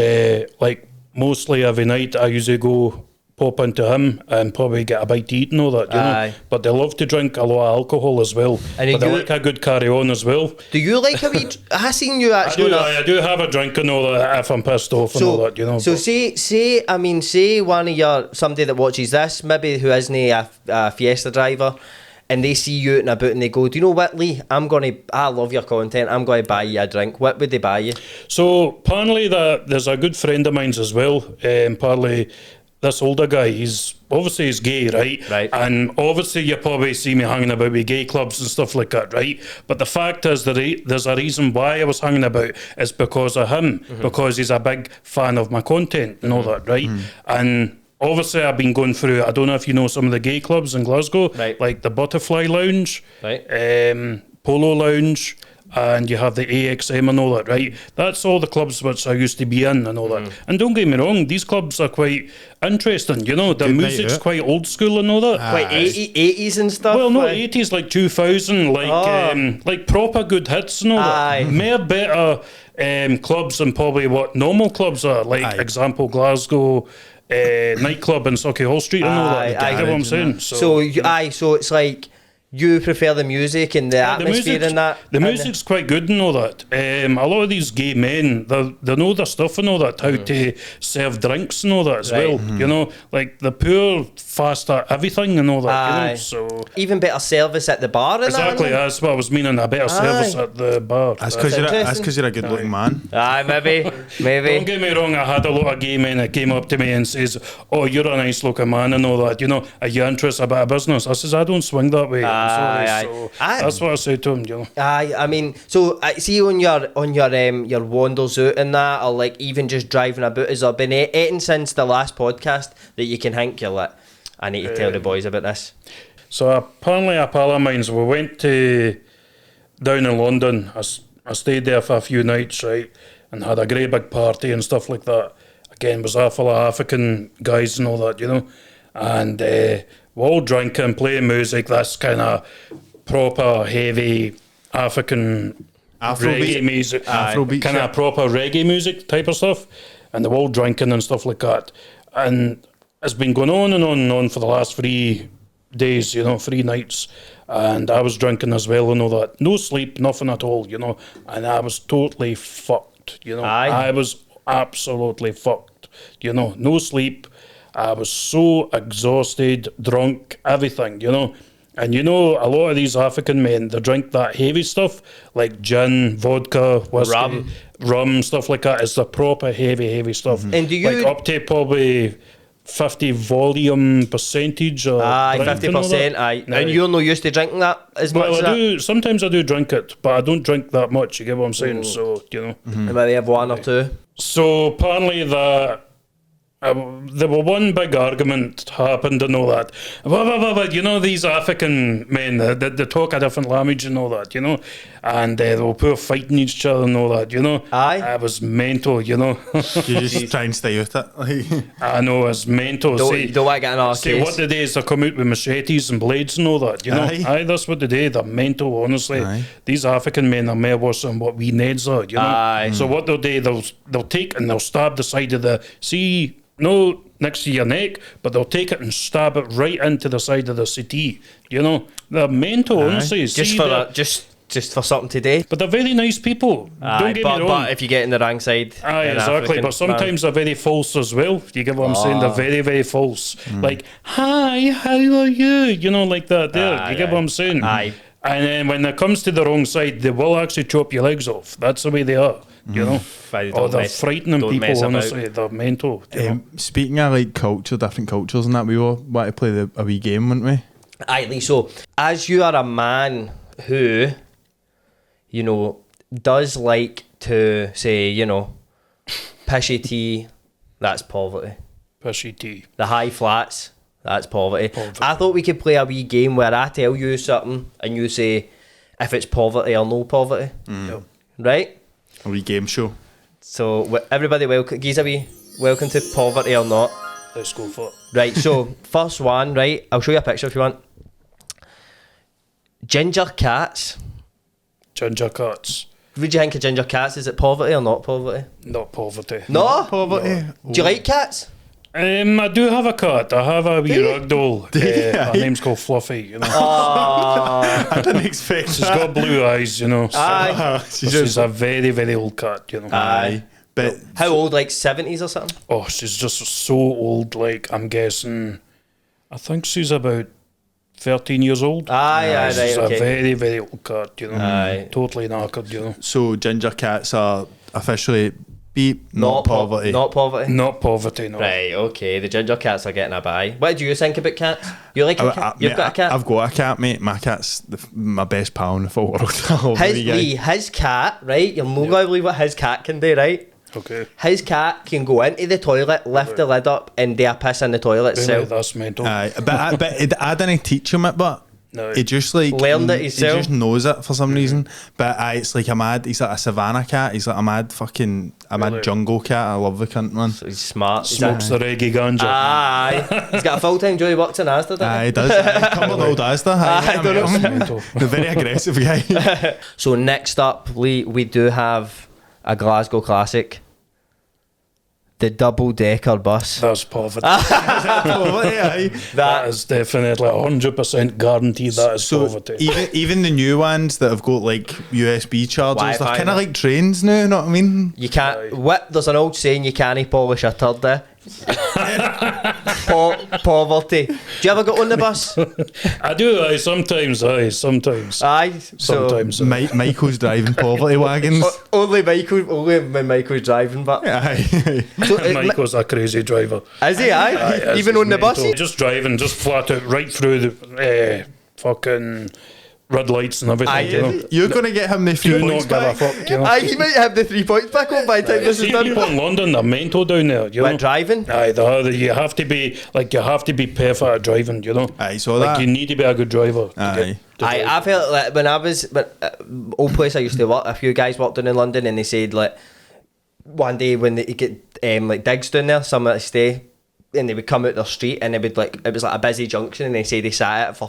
like mostly every night I usually go pop into him and probably get a bite to eat and all that, you Aye. know. But they love to drink a lot of alcohol as well. And but they you- like a good carry on as well. Do you like a wee? I seen you actually. I do have a drink and all that if I'm pissed off and all that, you know. So but- say one of somebody that watches this, maybe who isn't a Fiesta driver, and they see you out and about and they go, do you know what, Lee? I love your content. I'm going to buy you a drink. What would they buy you? So apparently there's a good friend of mine's as well. Apparently this older guy, he's gay, right? Right. And obviously you probably see me hanging about with gay clubs and stuff like that, right? But the fact is that there's a reason why I was hanging about is because of him, because he's a big fan of my content and all that, right? And obviously I've been going through, I don't know if you know some of the gay clubs in Glasgow, Right. like the Butterfly Lounge, Right. Polo Lounge, and you have the AXM and all that, right? That's all the clubs which I used to be in and all that. And don't get me wrong, these clubs are quite interesting, you know, the Good night music's out. quite old school and all that. Quite 80s and stuff. Well, not like. 80s, like 2000, like proper good hits and all Aye. that. More better clubs than probably what normal clubs are. Like, Aye. example, Glasgow nightclub in Sauchiehall Hall Street and all that. You get what I'm saying? So it's like you prefer the music and the atmosphere and that. The music's quite good and all that. A lot of these gay men, they know their stuff and all that, how to serve drinks and all that as well. You know, like the poor fast at everything and all that. You know, so even better service at the bar. And exactly, that, that's what I was meaning. A better service at the bar. That's because interesting. you're a good looking man. Aye, maybe. Don't get me wrong, I had a lot of gay men that came up to me and says, "Oh, you're a nice looking man and all that. You know, are you interested about a business?" I says, "I don't swing that way." I'm sorry. Aye. So Aye. that's what I said to him. You know. Aye, I mean, so I see on your wanders out and that, or like even just driving about, has there been anything since the last podcast that you can think you're like, I need to tell the boys about this? So apparently a pal of mine's, we went to down in London. I stayed there for a few nights, right, and had a great big party and stuff like that. Again, was all full of African guys and all that, you know, and we're all drinking, playing music. That's kind of proper heavy African reggae music, Afrobeat kind of shit. proper reggae music type of stuff, and they're all drinking and stuff like that. And it's been going on and on and on for the last 3 days, you know, 3 nights. And I was drinking as well and all that. No sleep, nothing at all, you know. And I was totally fucked, you know. Aye. I was absolutely fucked, you know. No sleep. I was so exhausted, drunk, everything, you know. And you know, a lot of these African men, they drink that heavy stuff, like gin, vodka, whiskey, rum, stuff like that. It's the proper heavy stuff. And do you- like up to probably 50 volume percentage or Aye, drink and all 50%. that. Aye, No. and you're not used to drinking that as much. Well, as I do. Sometimes I do drink it, but I don't drink that much. You get what I'm saying? So you know. that. Maybe have one or two. So apparently that there were one big argument happened and all that. But you know, these African men, they talk a different language and all that, you know, and they were poor fighting each other and all that, you know. Aye. I was mental, you know. You just try and stay with it. Like, I know, it's mental. Don't want to get an See, what they do is they come out with machetes and blades and all that, you know. Aye. That's what they do. They're mental, honestly. Aye. These African men are more worse than what we Neds are, you know. Aye. So what they'll do, they'll take and they'll stab the side of the, see, no next to your neck, but they'll take it and stab it right into the side of the settee, you know. They're mental, honestly. just See, for they're- just for something today. but they're very nice people. Aye, Don't get but, me wrong. but if you get in the wrong side, Aye, then exactly. African, But sometimes they're very false as well. You get what I'm saying? They're very, very false. Like, hi, how are you? You know, like that there. Aye, you get what I'm saying? Aye. And then when it comes to the wrong side, they will actually chop your legs off. That's the way they are, you know? Aye, Or don't they're mess- frightening don't people, mess about. honestly. They're mental. You know? speaking of like culture, different cultures and that, we all want to play a wee game, wouldn't we? Aye, Lee, so as you are a man who, you know, does like to say, you know, pishy tea, that's poverty. Pishy tea. The high flats, that's poverty. I thought we could play a wee game where I tell you something and you say if it's poverty or no poverty. Yep. Right? A wee game show. So everybody welcome, welcome to poverty or not. Let's go for it. Right, so first one, right, I'll show you a picture if you want. Ginger cats. Ginger cats. What do you think of ginger cats? Is it poverty or not poverty? Not poverty. No? Poverty. Do you like cats? I do have a cat. I have a wee rag doll. Her name's called Fluffy, you know. I didn't expect She's got blue eyes, you know. So Aye. she's a very, very old cat, you know. Aye. But How old, like 70s or something? Oh, she's just so old. Like, I'm guessing, I think she's about 13 years old. Aye, aye, She's right, okay. a very, very old cat, you know. Aye. Totally knackered, you know. so ginger cats are officially beep, not poverty. Not poverty. Not poverty, no. Right, okay, the ginger cats are getting a buy. What do you think about cats? You like a cat? You've mate, got a cat? I've got a cat, mate. My cat's my best pal in the full world. I love the wee guy. His cat, right? You're not going to believe what his cat can do, right? Okay. His cat can go into the toilet, lift the lid up, and do a piss in the toilet Really, itself. that's mental. Aye, but I didn't teach him it, but No. He just like Learned it he himself. just knows it for some reason. But it's like he's like a savannah cat. He's like a mad Really? jungle cat. I love the cunt, man. He's smart. Smokes the reggae ganja. Aye. He's got a full-time job. He works in Asda, doesn't He does. Cumbernauld Asda. I don't know. Mental. The very aggressive guy. he? So next up, Lee, we do have a Glasgow classic. The double-decker bus. That's poverty. Aye. That is definitely 100% guaranteed. That is So poverty. even the new ones that have got like USB chargers, Wi-Fi, they're kind of no? like trains now. You know what I mean? You can't. What? There's an old saying: you can't polish a turd. There. Poverty. Do you ever go on the bus? I do, sometimes. Aye. So Sometimes. Michael's driving poverty wagons. only when Michael's driving, but Aye. so, Michael's a crazy driver. is he? Aye. Aye, Even it's on the mental. buses. Just driving, just flat out right through the fucking red lights and everything. Aye, you know? You're gonna get him the Do few not points give a back. fuck. You know? Aye, he might have the 3 points back on by the time this is See done. people in London, they're mental down there. You When know? driving. Aye, you have to be perfect at driving. You know, Aye, so like that. you need to be a good driver. To Aye. get to I drive. I felt like when I was old place I used to work, a few guys worked down in London, and they said like one day when they get like digs down there, some that stay, and they would come out their street, and they would like it was like a busy junction, and they say they sat at it for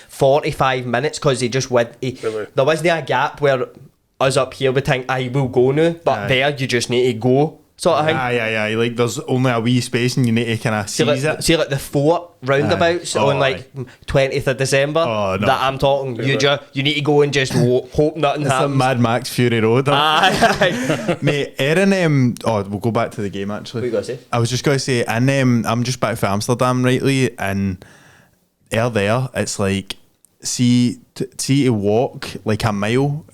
45 minutes because they just would. Really? There wasn't a gap where us up here would think I will go now, but Aye. there you just need to go sort of thing. Aye. Like there's only a wee space and you need to kind of See seize like, it. see like the fort roundabouts Aye. Oh, on like 20th of December. Oh, no. That I'm talking. You need to go and just hope nothing It's a happens. Mad Max Fury Road. Aye. Mate, Erin, we'll go back to the game actually. What you gonna say? I was just going to say, and I'm just back from Amsterdam, Reilly, and there, it's like, see to walk like a mile,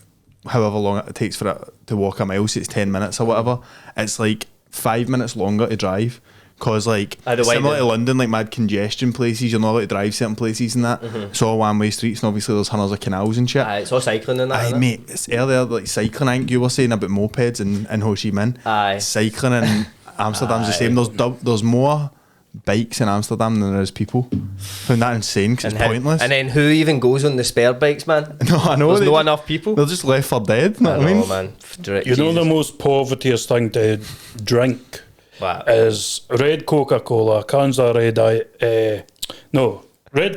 however long it takes for it to walk a mile, so it's 10 minutes or whatever, it's like 5 minutes longer to drive. Because like Either way, similar then. to London, like mad congestion places, you're not allowed to drive certain places and that. It's all one-way streets, and obviously there's hundreds of canals and shit. Aye, it's all cycling and that. Aye, innit? mate, it's earlier like cycling. I think you were saying about mopeds in Ho Chi Minh. Aye. Cycling in Amsterdam's the same. There's more bikes in Amsterdam than there is people. Found that insane because it's pointless. And then who even goes on the spare bikes, man? no, I know. There's they no just- enough people. They're just left for dead. Know I what I know, mean? man. You know the most povertiest thing to drink What? is red Coca-Cola, cans of red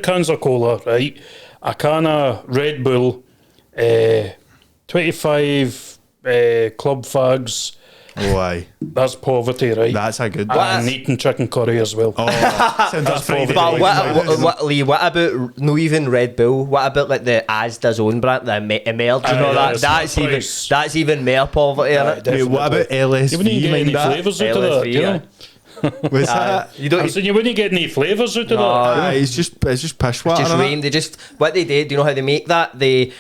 cans of cola, right? A can of Red Bull, 25 club fags. Oh, aye. That's poverty, right? That's a good And eating chicken curry as well. Oh, sounds like Friday But night. Lee, what about no even Red Bull? What about like the Asda's own brand, the Emerge and Aye, all yeah, that? it's That's not even price. that's even more poverty, Aye, innit? Mate, what about LSV? You wouldn't get mind any that? flavours out of that, LSV, you know? Was that? You don't. I said you wouldn't get any flavours out of that. Aye, it's just pish water. Just innit? rain. They just what they did. Do you know how they make that? They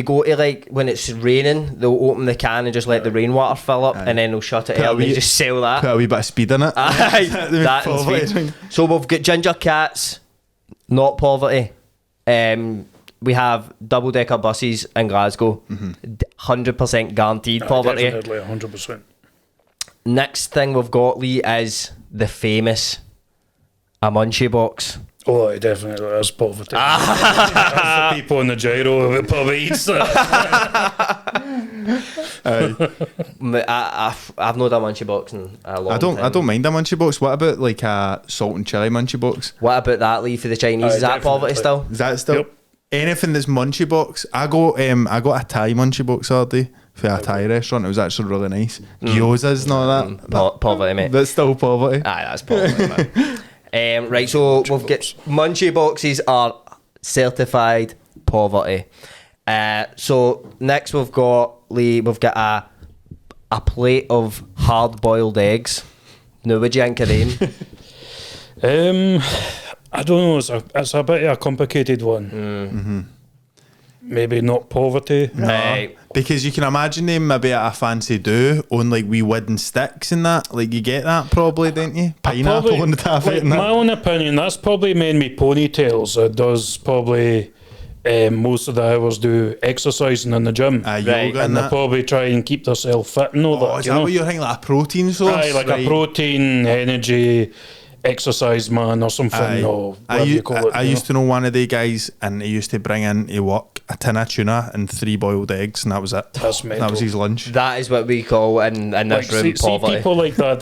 go to like when it's raining, they'll open the can and just let the rainwater fill up, and then they'll shut it Put a out and they wee- just sell that. Put a wee bit of speed in it. Aye, that and Poverty. speed. So we've got ginger cats, not poverty. We have double decker buses in Glasgow, 100% guaranteed poverty. Definitely 100%. Next thing we've got, Lee, is the famous a munchie box. Oh, it definitely is poverty. That's the people in the gyro who probably eats that. I've not done munchie box in a long time. I don't mind a munchie box. What about like a salt and chili munchie box? What about that, Lee, for the Chinese? Is that poverty definitely. still? Is that still Yep. anything that's munchie box? I got a Thai munchie box the other day for a Thai restaurant. It was actually really nice. Gyozas and all that. Poverty, mate. That's still poverty. Aye, that's poverty, man. Right, so we've got munchie boxes are certified poverty. So next we've got Lee. We've got a plate of hard boiled eggs. Now, would you think of them? I don't know. It's a bit of a complicated one. Maybe not poverty. Right. Because you can imagine them maybe at a fancy do on like wee wooden sticks and that. Like you get that probably, don't you? Pineapple Probably, on the taffy like, and that. my own opinion, that's probably mainly ponytails. It does probably most of the hours do exercising in the gym. Yoga Right, and and they that. probably try and keep themselves fit and all Oh, that. is you that know? what you're thinking? Like a protein source? Aye, like Right. a protein, energy, exercise man or something, or whatever you call it. I used to know one of the guys, and he used to bring in to work a tin of tuna and 3 boiled eggs, and that was it. That's mental. That was his lunch. That is what we call in this room see poverty. people like that.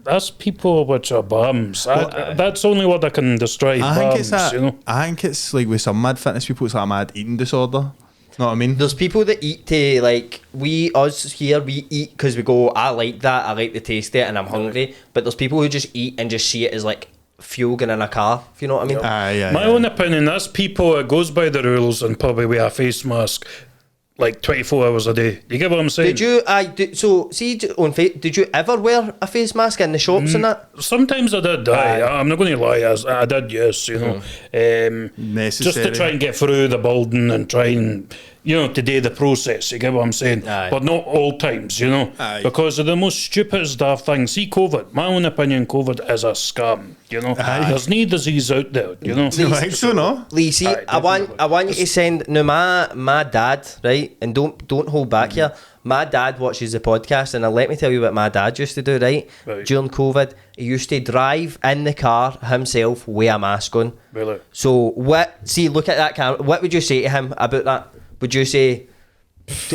That's people which are bums. That's only what I can describe. I think bums, you know. I think it's like with some mad fitness people, it's like a mad eating disorder. Know what I mean? There's people that eat to, like, us here, we eat because we go, I like that, I like the taste of it, and I'm hungry. But there's people who just eat and just see it as like fuel going in a car, if you know what I mean. My own opinion, that's people that goes by the rules and probably wear a face mask like 24 hours a day. You get what I'm saying? Did you, did you ever wear a face mask in the shops and that? Sometimes I did. I'm not going to lie, I did, yes, you know. Just to try and get through the building and try and, you know, to do the process, you get what I'm saying? But not all times, you know, because of the most stupidest daft thing. See, COVID, my own opinion, COVID is a scam, you know. There's no disease out there, you know. I think so, no? Lee, see, I want you to send, now my dad, right, and don't hold back here, my dad watches the podcast, and let me tell you what my dad used to do, right? During COVID, he used to drive in the car himself with a mask on. Really? So look at that camera, what would you say to him about that? Would you say,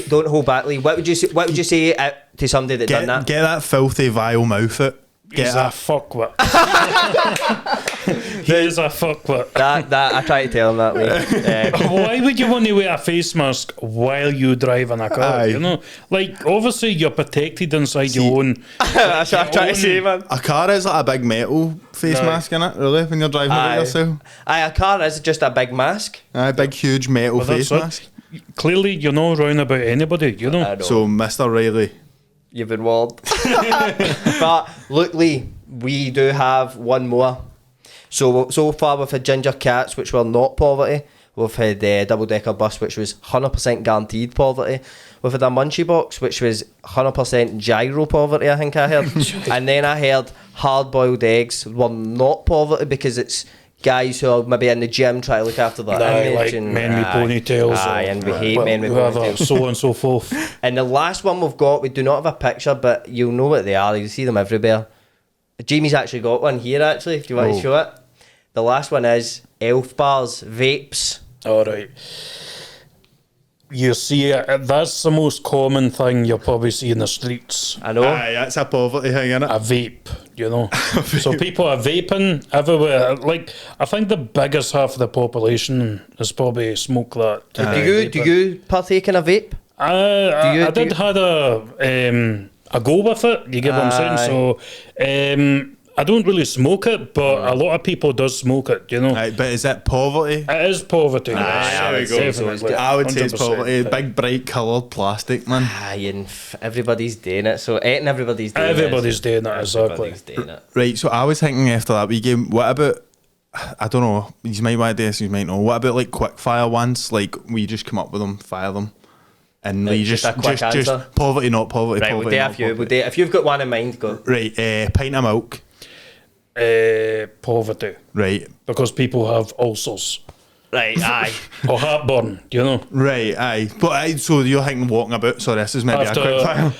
don't hold back, Lee? What would you say to somebody that done that? Get that filthy, vile mouth out. He's a fuckwit. He is a fuckwit. That I try to tell him that, Lee. Why would you want to wear a face mask while you drive in a car? You know, like obviously you're protected inside your own. That's what I'm trying to say, man. A car is like a big metal face mask, innit? Really, when you're driving about yourself. A car is just a big mask. A big, huge metal face mask. Clearly, you're not round about anybody, you know. So, Mr. Reilly, you've been warned. But look, Lee, we do have one more. So far we've had Ginger Cats, which were not poverty. We've had Double Decker Bus, which was 100% guaranteed poverty. We've had a Munchie Box, which was 100% gyro poverty, I think I heard. And then I heard hard boiled eggs were not poverty because it's guys who are maybe in the gym trying to look after their image, like and men with ponytails, and we hate men with ponytails, so on and so forth. And the last one we've got, we do not have a picture, but you'll know what they are. You'll see them everywhere. Jamie's actually got one here, actually, if you want to show it. The last one is Elf Bars Vapes. All right. You see, that's the most common thing you'll probably see in the streets. I know. That's a poverty thing, innit? A vape, you know. So people are vaping everywhere. Like, I think the biggest half of the population is probably smoke that. Do you partake in a vape? I did had a go with it. You get what I'm saying? So, I don't really smoke it, but a lot of people does smoke it, you know. But is it poverty? It is poverty. I would say it's poverty. Big, bright coloured plastic, man. And everybody's doing it. So everybody's doing Everybody's doing it, exactly. Doing it. Right, so I was thinking after that wee game, what about, I don't know, you might want to do this, you might know, what about like quick fire ones? Like, we just come up with them, fire them. And we just poverty, not poverty. Right, we'll do a few. If you've got one in mind, go. Right, pint of milk. Poverty. Right. Because people have ulcers. Right, aye. Or heartburn, you know. Right, aye. But so you're thinking walking about, so this is maybe a quick fire.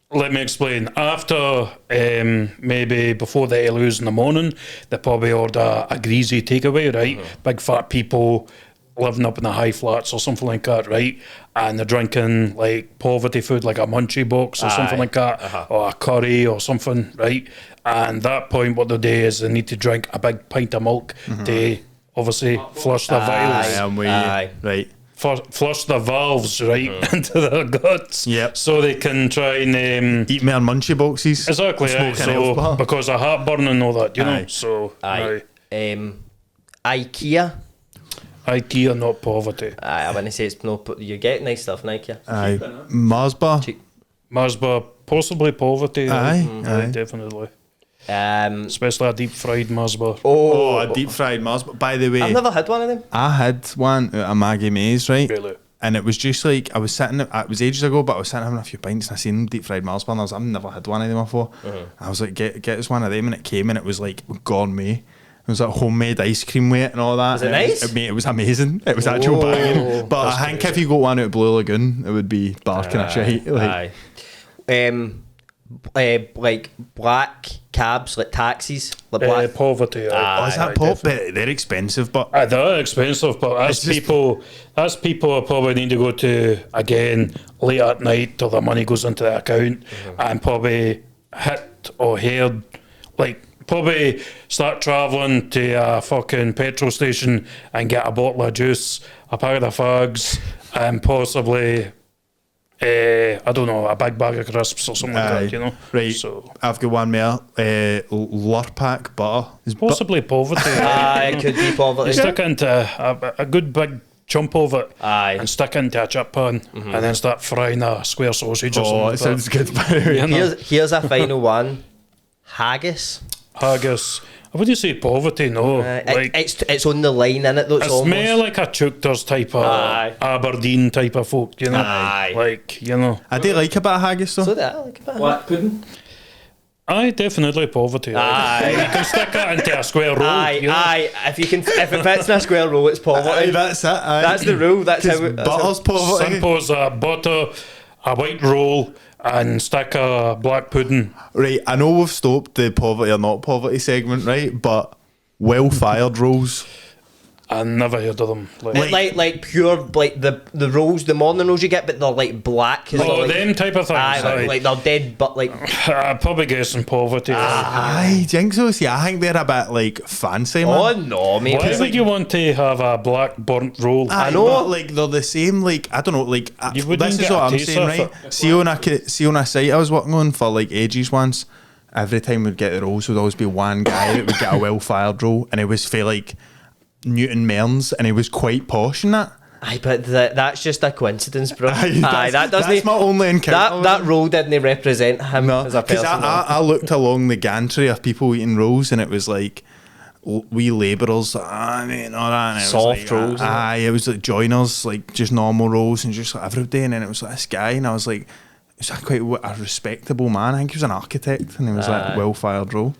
Let me explain. After maybe before the Eloise in the morning, they probably order a greasy takeaway, right? Big fat people living up in the high flats or something like that, right? And they're drinking like poverty food, like a Munchie Box or something like that, or a curry or something, right? And at that point, what they do is they need to drink a big pint of milk to obviously flush their valves. Right. Flush the valves into their guts. Yep. So they can try and eat more Munchie Boxes. Exactly. So because of heartburn and all that, you know. So IKEA, not poverty. I want to say it's no. You get nice stuff in IKEA. Aye. Mars bar, possibly poverty. Aye. Definitely. Especially a deep fried Mars bar. Oh, a deep fried Mars bar. By the way, I've never had one of them. I had one at a Maggie Mays, right? Really? And it was just like, I was sitting, it was ages ago, but I was sitting having a few pints and I seen deep fried Mars bar and I've never had one of them before. I was like, get us one of them, and it came and it was like gourmet. It was like homemade ice cream with it and all that. Was it nice? It was amazing. It was actual banging. But I think if you got one out of Blue Lagoon, it would be barking a shite. Like. like black cabs, like taxis, like black. Poverty. Oh, is that pop? They're expensive, but They're expensive, but that's just- people who probably need to go to again late at night till the money goes into the account and probably hit or heard, like probably start travelling to a fucking petrol station and get a bottle of juice, a packet of fags, and possibly I don't know, a big bag of crisps or something like that, you know. Right. So I've got one more. Lurpak butter. Is possibly poverty. It could be poverty. You stick it into a good big chunk of it and stick it into a chip pan and then start frying a square sausage or something. Oh, like it sounds good, by the way. You know? Here's a final one. Haggis. Haggis. I wouldn't say poverty, no. Like, It's on the line, innit? Though, it's almost. more like a Chookters type of Aberdeen type of folk, you know. Aye. Like, you know. I do like a bit of haggis though. So that I like a bit. Black pudding. Aye, definitely poverty. Aye. You can stick it into a square roll. Aye, you know? aye. If it fits in a square roll, it's poverty. Aye, that's it. Aye. That's the rule. That's how. Butter's poverty. Simple as butter, a white roll, and stick a black pudding. Right, I know we've stopped the poverty or not poverty segment, right? But well-fired rolls. I never heard of them. Like pure, like the rolls, the morning rolls you get, but they're like black. 'Cause they're like, them type of things. aye, like they're dead, but like I'm probably guessing poverty. Aye, do you think so? See, I think they're a bit like fancy, man. oh no, mate. Why would you want to have a black burnt roll? I know. but, like they're the same. Like I don't know. Like You wouldn't this is get what a I'm taste saying, of right? See on a site I was working on for like ages once. Every time we'd get the rolls, would always be one guy that would get a well-fired roll, and it was for like Newton Mearns, and he was quite posh in that. Aye, but that's just a coincidence, bro. Aye, that doesn't. That's my only encounter. That role didn't represent him No, as a because person. I looked along the gantry of people eating rolls, and it was like we labourers, mate, all that. And it Soft was like, rolls, isn't it? Aye, it was like joiners, like just normal rolls, and just like every day. And then it was like this guy, and I was like, it's quite a respectable man. I think he was an architect, and he was like well-fired roll.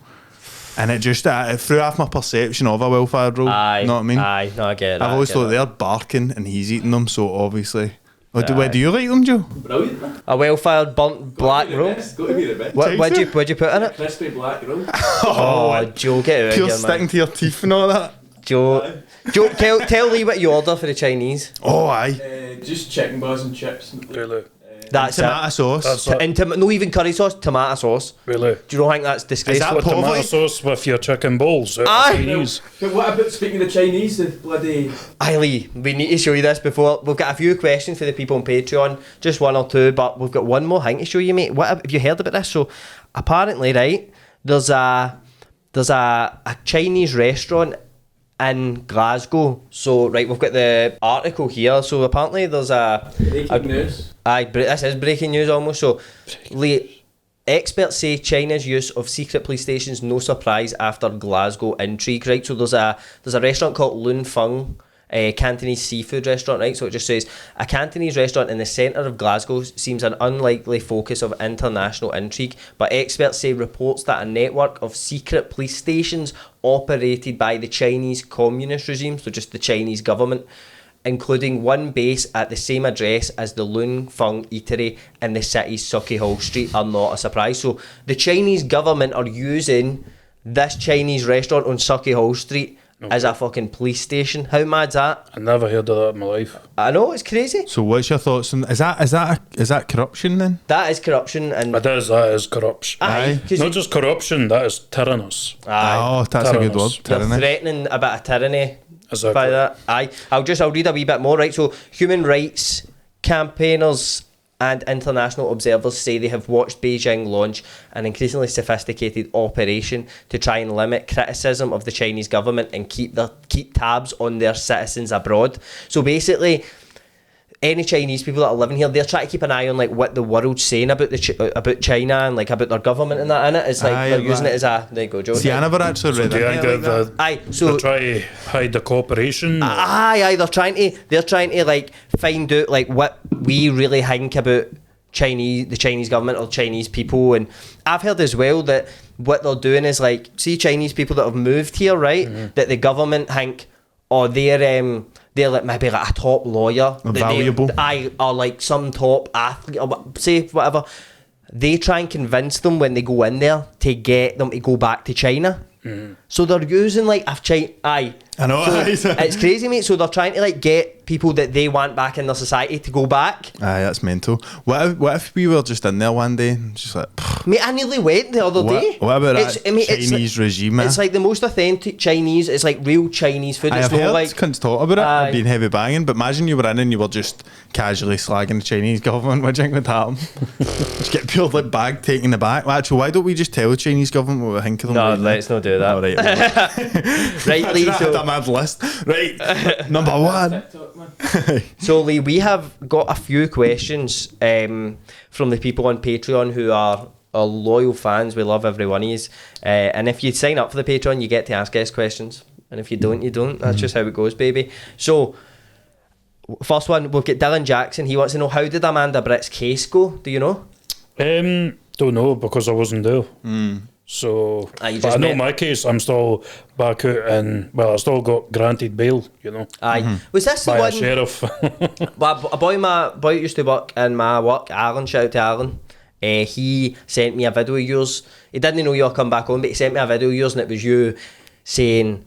And it just it threw off my perception of a well-fired roll. Aye, You know what I mean? Aye, no, I get it. I've always thought they're barking, and he's eating them, so obviously. Oh, do you like them, Joe? Brilliant, man. a well-fired burnt black roll. Got to be the best. What'd you put in it? Crispy black roll. Oh, Joe, get out of Pure here, sticking man. to your teeth and all that. Joe, tell Lee what you order for the Chinese. Oh, aye. Just chicken balls and chips. Really? That's Tomato it. sauce. That's it. And no even curry sauce, tomato sauce. Really? Do you not think that's disgraceful? that Tomato poverty? sauce with your chicken balls. Aye. Chinese. But what about, speaking of the Chinese, the bloody... Aye, Lee, we need to show you this before. We've got a few questions for the people on Patreon, just one or two, but we've got one more thing to show you, mate. What have you heard about this? So apparently, right, there's a Chinese restaurant in Glasgow. So right, we've got the article here. So apparently there's Breaking news. Aye, this is breaking news almost. So, Lee, experts say China's use of secret police stations no surprise after Glasgow intrigue. Right, so there's a restaurant called Lun Fung, a Cantonese seafood restaurant. Right, so it just says a Cantonese restaurant in the centre of Glasgow seems an unlikely focus of international intrigue, but experts say reports that a network of secret police stations operated by the Chinese communist regime, so just the Chinese government, including one base at the same address as the Lun Fung Eatery in the city's Sucky Hall Street, are not a surprise. So the Chinese government are using this Chinese restaurant on Sucky Hall Street as a fucking police station. How mad's that? I never heard of that in my life. I know, it's crazy. So what's your thoughts on is that corruption then? That is corruption, and That is corruption. aye, 'cause Not just corruption, that is tyrannous. aye, Oh, that's a good word. Tyrannous. they're Tyranny. threatening a bit of tyranny Exactly. by that. Aye, I'll read a wee bit more. Right, so human rights campaigners and international observers say they have watched Beijing launch an increasingly sophisticated operation to try and limit criticism of the Chinese government and keep tabs on their citizens abroad. So basically, any Chinese people that are living here, they're trying to keep an eye on like what the world's saying about about China and like about their government and that, innit? It's like Aye, they're using right. it as a, there you go, Joe. See, I never actually read Do you it. think like that. Aye, they so try to hide the cooperation? Aye, they're trying to like find out like what we really think about the Chinese government or Chinese people. And I've heard as well that what they're doing is like, see Chinese people that have moved here, right? Mm-hmm. That the government think, oh, they're like maybe like a top lawyer, Valuable. or like some top athlete or say whatever. they try and convince them when they go in there to get them to go back to China. So they're using like I know. So it's crazy, mate. So they're trying to like get people that they want back in their society to go back. Aye, that's mental. What if we were just in there one day and just like, mate, I nearly went the other day. What about that Chinese regime, man? It's like the most authentic Chinese. It's like real Chinese food. I have not heard like cunts talk about it. I've been heavy banging, but imagine you were in and you were just casually slagging the Chinese government. What do you think would happen? Just get pure like bag taken in the back. Well, actually, why don't we just tell the Chinese government what we think of them? No, let's not do that. All right, right, Lee. So a mad list. Right, number one. So Lee, we have got a few questions from the people on Patreon who are loyal fans. We love every one of you. And if you sign up for the Patreon, you get to ask us questions. And if you don't, you don't. That's just how it goes, baby. So, first one, we've got Dylan Jackson. He wants to know, how did Amanda Britt's case go? Do you know? Don't know, because I wasn't there. So, but I know my case, I'm still back out and, well, I still got granted bail, you know. Aye. Was this the by one? a sheriff. Well, a boy that used to work in my work, Alan, shout out to Alan. He sent me a video of yours. He didn't know you were coming back on, but he sent me a video of yours and it was you saying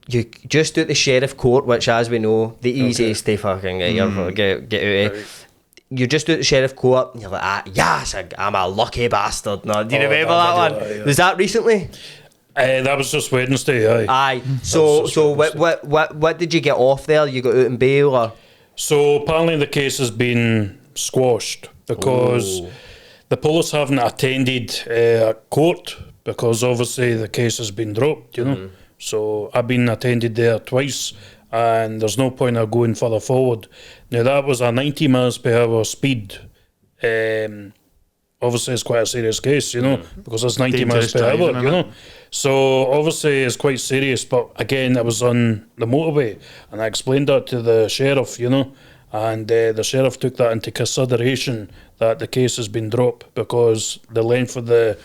you just at the sheriff court, which, as we know, the easiest to fucking get out of. You're just at the sheriff court and you're like, yes, I'm a lucky bastard. No, do you remember that one? Yeah. Was that recently? That was just Wednesday, aye. So what did you get off there? You got out in bail or? So apparently the case has been squashed because the police haven't attended court because obviously the case has been dropped, you know. So I've been attended there twice and there's no point of going further forward. Now that was a 90 miles per hour speed. Obviously it's quite a serious case, you know, because it's 90 miles per hour, you know. So obviously it's quite serious, but again, it was on the motorway and I explained that to the sheriff, you know, and the sheriff took that into consideration that the case has been dropped because the length of the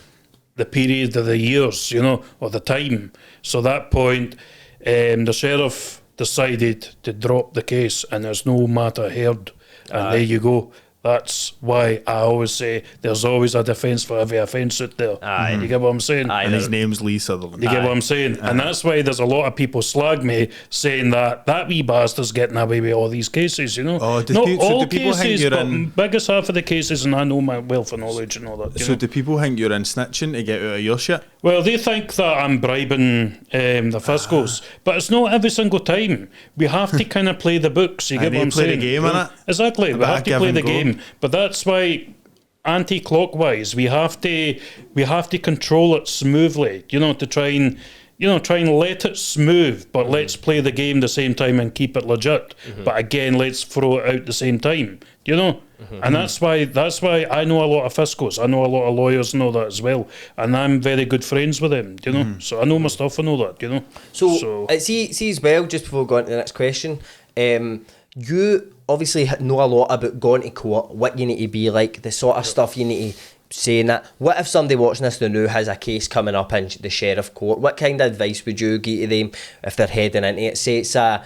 period of the years, you know, or the time. So that point, the sheriff decided to drop the case and there's no matter heard. And there you go. That's why I always say there's always a defence for every offence out there. You get what I'm saying? And his name's Lee Sutherland. You get what I'm saying? And that's why there's a lot of people slag me saying that wee bastard's getting away with all these cases, you know? Not all cases, but biggest half of the cases, and I know my wealth of knowledge and all that. So do people think you're in snitching to get out of your shit? Well, they think that I'm bribing the fiscals, but it's not every single time. We have to kind of play the books, you get what I'm saying? Play the game, innit? Exactly, we have to play the game. But that's why anti-clockwise we have to control it smoothly, you know, to try and let it smooth, but let's play the game the same time and keep it legit. But again, let's throw it out the same time, you know. And that's why I know a lot of fiscals, I know a lot of lawyers and all that as well, and I'm very good friends with them, you know. So I know my stuff and all that, you know. So see as well, just before we go on to the next question, you obviously know a lot about going to court, what you need to be like, the sort of stuff you need to say in that. What if somebody watching this now has a case coming up in the sheriff court? What kind of advice would you give to them if they're heading into it? Say it's a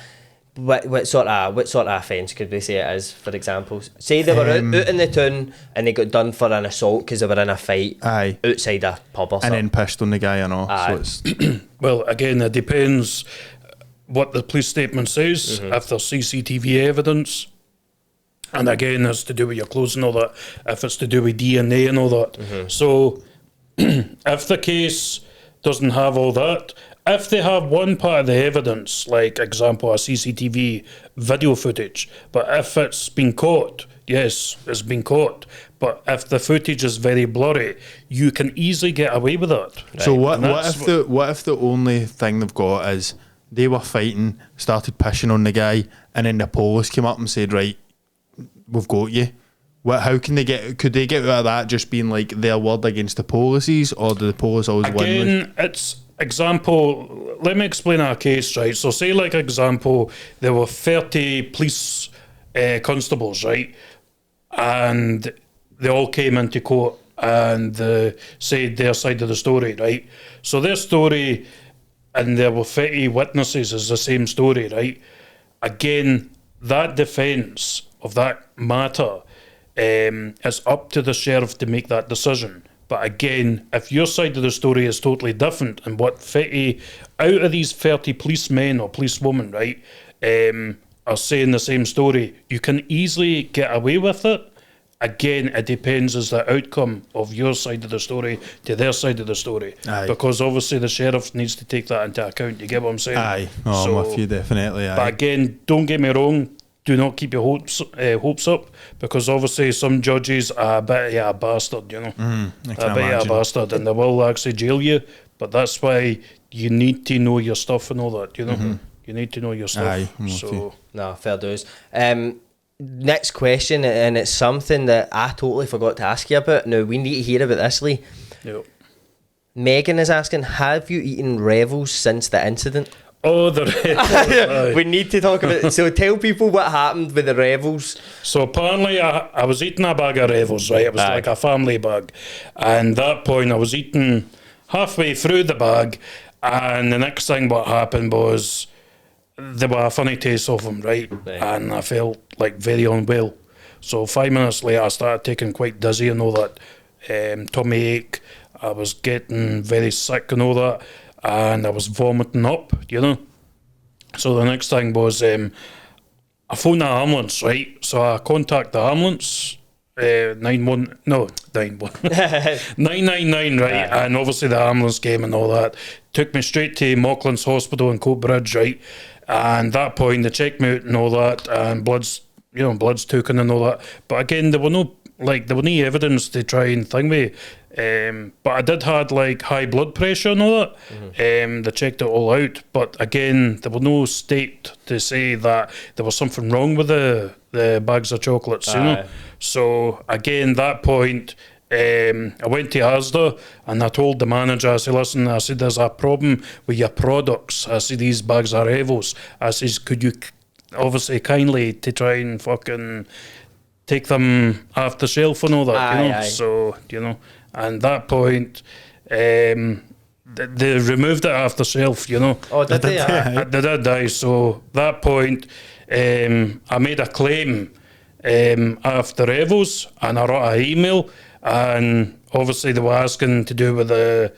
what sort of offence could we say it is, for example? Say they were out in the town and they got done for an assault because they were in a fight outside a pub or something. And then pissed on the guy and all. So it's well, again, it depends what the police statement says, if there's CCTV evidence. And again, it's to do with your clothes and all that, if it's to do with DNA and all that. So if the case doesn't have all that, if they have one part of the evidence, like example, a CCTV video footage, but if it's been caught, yes, it's been caught. But if the footage is very blurry, you can easily get away with that. Right? So what if the only thing they've got is they were fighting, started pissing on the guy, and then the police came up and said, right, we've got you. How can they could they get out of that just being like their word against the policies, or do the police always win? Again, it's example, let me explain our case, right? So say like example, there were 30 police constables, right? And they all came into court and said their side of the story, right? So their story, and there were 30 witnesses, is the same story, right? Again, that defence of that matter it's up to the sheriff to make that decision. But again, if your side of the story is totally different, and what 50 out of these 30 policemen or policewomen, right, are saying the same story, you can easily get away with it. Again, it depends as the outcome of your side of the story to their side of the story. Aye. Because obviously the sheriff needs to take that into account. You get what I'm saying? Aye. Oh, I'm with you, definitely. Aye. But again, don't get me wrong, do not keep your hopes up, because obviously some judges are a bit of a bastard, you know. I A can bit of a imagine. bastard, and they will actually jail you. But that's why you need to know your stuff and all that, you know. You need to know your stuff. Aye, I'm with so you. No, fair dues. Next question, and it's something that I totally forgot to ask you about. Now, we need to hear about this, Lee. Yep. Megan is asking, have you eaten Revels since the incident? Oh, the Revels. We need to talk about it. So tell people what happened with the Revels. So apparently I was eating a bag of Revels, right? It was like a family bag. And at that point I was eating halfway through the bag, and the next thing what happened was there were a funny taste of them, right? And I felt like very unwell. So 5 minutes later I started taking quite dizzy and all that. Tummy ache. I was getting very sick and all that. And I was vomiting up, you know. So the next thing was I phoned the ambulance, right? So I contact the ambulance, 999, right? And obviously the ambulance came and all that. Took me straight to Mocklands Hospital in Coatbridge, right? And at that point they checked me out and all that, and blood's taken and all that. But again, there were no evidence to try and thing me. But I did had like high blood pressure and all that. They checked it all out, but again, there was no state to say that there was something wrong with the bags of chocolates, you know. So again, that point, I went to Asda and I told the manager, I said, listen, I said, there's a problem with your products. I said, these bags are Revels. I says, could you obviously kindly to try and fucking take them off the shelf and all that, you know. So, you know, and that point, they removed it off the shelf, you know. Oh, did they? They did, aye. So that point, I made a claim after Revels, and I wrote an email, and obviously they were asking to do with the,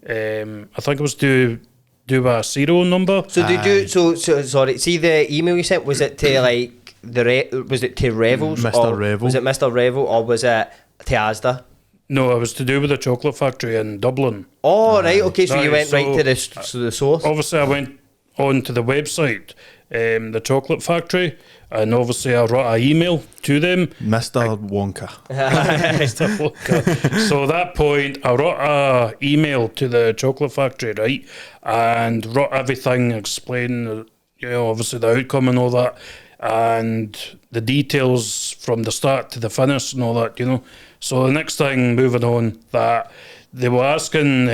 I think it was to do with a serial number. So did you? So sorry. See the email you sent. Was it to like was it to Revels? Mr. Or Revel. Was it Mr. Revel, or was it to Asda? No, it was to do with the chocolate factory in Dublin. Oh, right. Okay. So you Right, went right so, to the source. Obviously, I went on to the website, the chocolate factory, and obviously I wrote an email to them. Mr. Wonka. Mr. Wonka. So at that point, I wrote an email to the chocolate factory, right, and wrote everything, explaining, you know, obviously the outcome and all that, and the details from the start to the finish and all that, you know. So the next thing, moving on, that they were asking,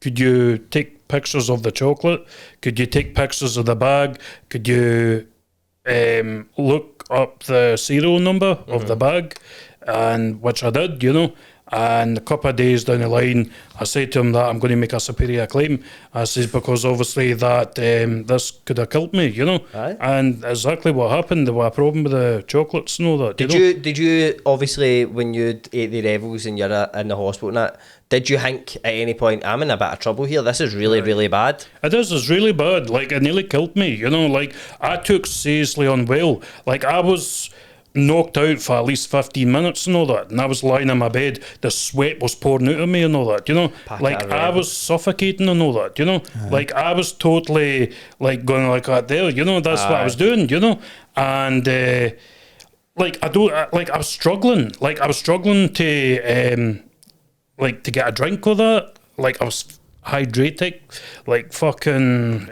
could you take pictures of the chocolate? Could you take pictures of the bag? Could you look up the serial number of the bag? And which I did, you know. And a couple of days down the line, I said to him that I'm going to make a superior claim. I says, because obviously that this could have killed me, you know. Aye. And exactly what happened, there was a problem with the chocolates and all that. Did you obviously, when you ate the Revels and you're in the hospital and that, did you think at any point, I'm in a bit of trouble here, this is really, really bad? It's really bad. Like, it nearly killed me, you know. Like, I took seriously unwell. Like, I was knocked out for at least 15 minutes and all that, and I was lying in my bed, the sweat was pouring out of me and all that, you know. Like, I was suffocating and all that, you know. Like, I was totally like going like that there, you know. That's what I was doing, you know. And like, I was struggling to like to get a drink with that. Like, I was hydrated, like fucking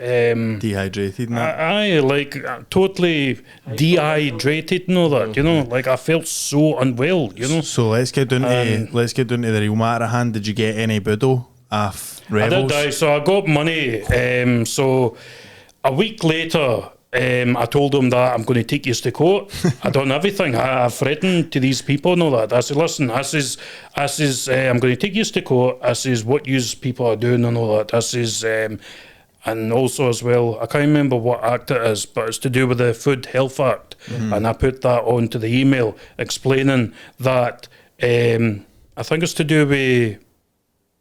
Dehydrated and that. totally dehydrated and all that, you know. Like, I felt so unwell, you know. So let's get down to the real matter at hand. Did you get any budo off Revels? I did, so I got money. So a week later, I told them that I'm going to take you to court. I done everything. I threatened to these people and all that. I said, listen, I says, I'm going to take you to court. I says, what you people are doing and all that. I says, And also as well, I can't remember what act it is, but it's to do with the Food Health Act. And I put that onto the email explaining that I think it's to do with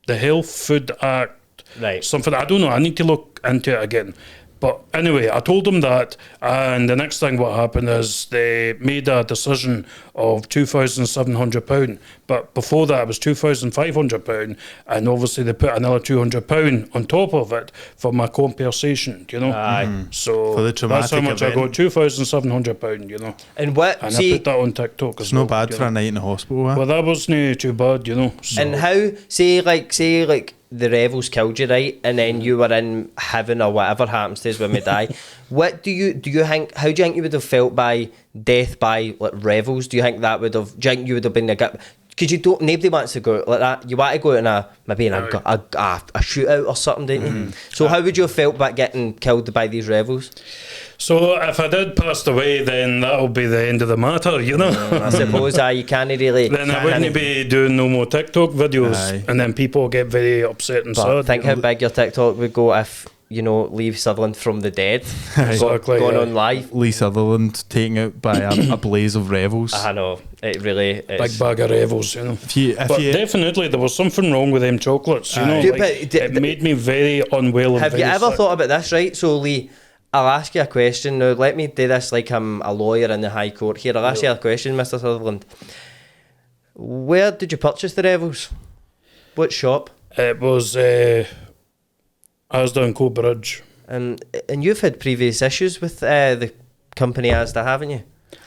the Health Food Act. Right. Something, I don't know, I need to look into it again. But anyway, I told them that, and the next thing what happened is they made a decision of £2,700. But before that, it was £2,500, and obviously they put another £200 on top of it for my compensation. You know, so For the that's how traumatic much I got, £2,700. You know, And what? and I See, put that on TikTok as It's not well. bad you for a know. night in the hospital. Well, that wasn't too bad, you know. So. and how? Say like the Revels killed you, right? And then you were in heaven or whatever happens to us when we die. What do you think? How do you think you would have felt by death by like Revels? Do you think that would have? Do you think you would have been a gut? Because you don't. Nobody wants to go out like that. You want to go out in a shootout or something, don't you? So how would you have felt about getting killed by these Revels? So if I did pass away, then that'll be the end of the matter, you know. I suppose you can't really. Then I wouldn't be doing no more TikTok videos, Aye. and then people get very upset and But sad. think you how know. big your TikTok would go if leave Sutherland from the dead, Exactly, going yeah. on live. Lee Sutherland taken out by a blaze of Revels. I know it really is. Big bag of Revels, you know. If But you definitely there was something wrong with them chocolates, you know. Yeah, like, but it made me very unwell. And Have you very ever sick. thought about this, right? So, Lee, I'll ask you a question now. Let me do this like I'm a lawyer in the High Court here. I'll ask you a question, Mr. Sutherland. Where did you purchase the Revels? What shop? It was Asda and Co Bridge. And you've had previous issues with the company Asda, haven't you?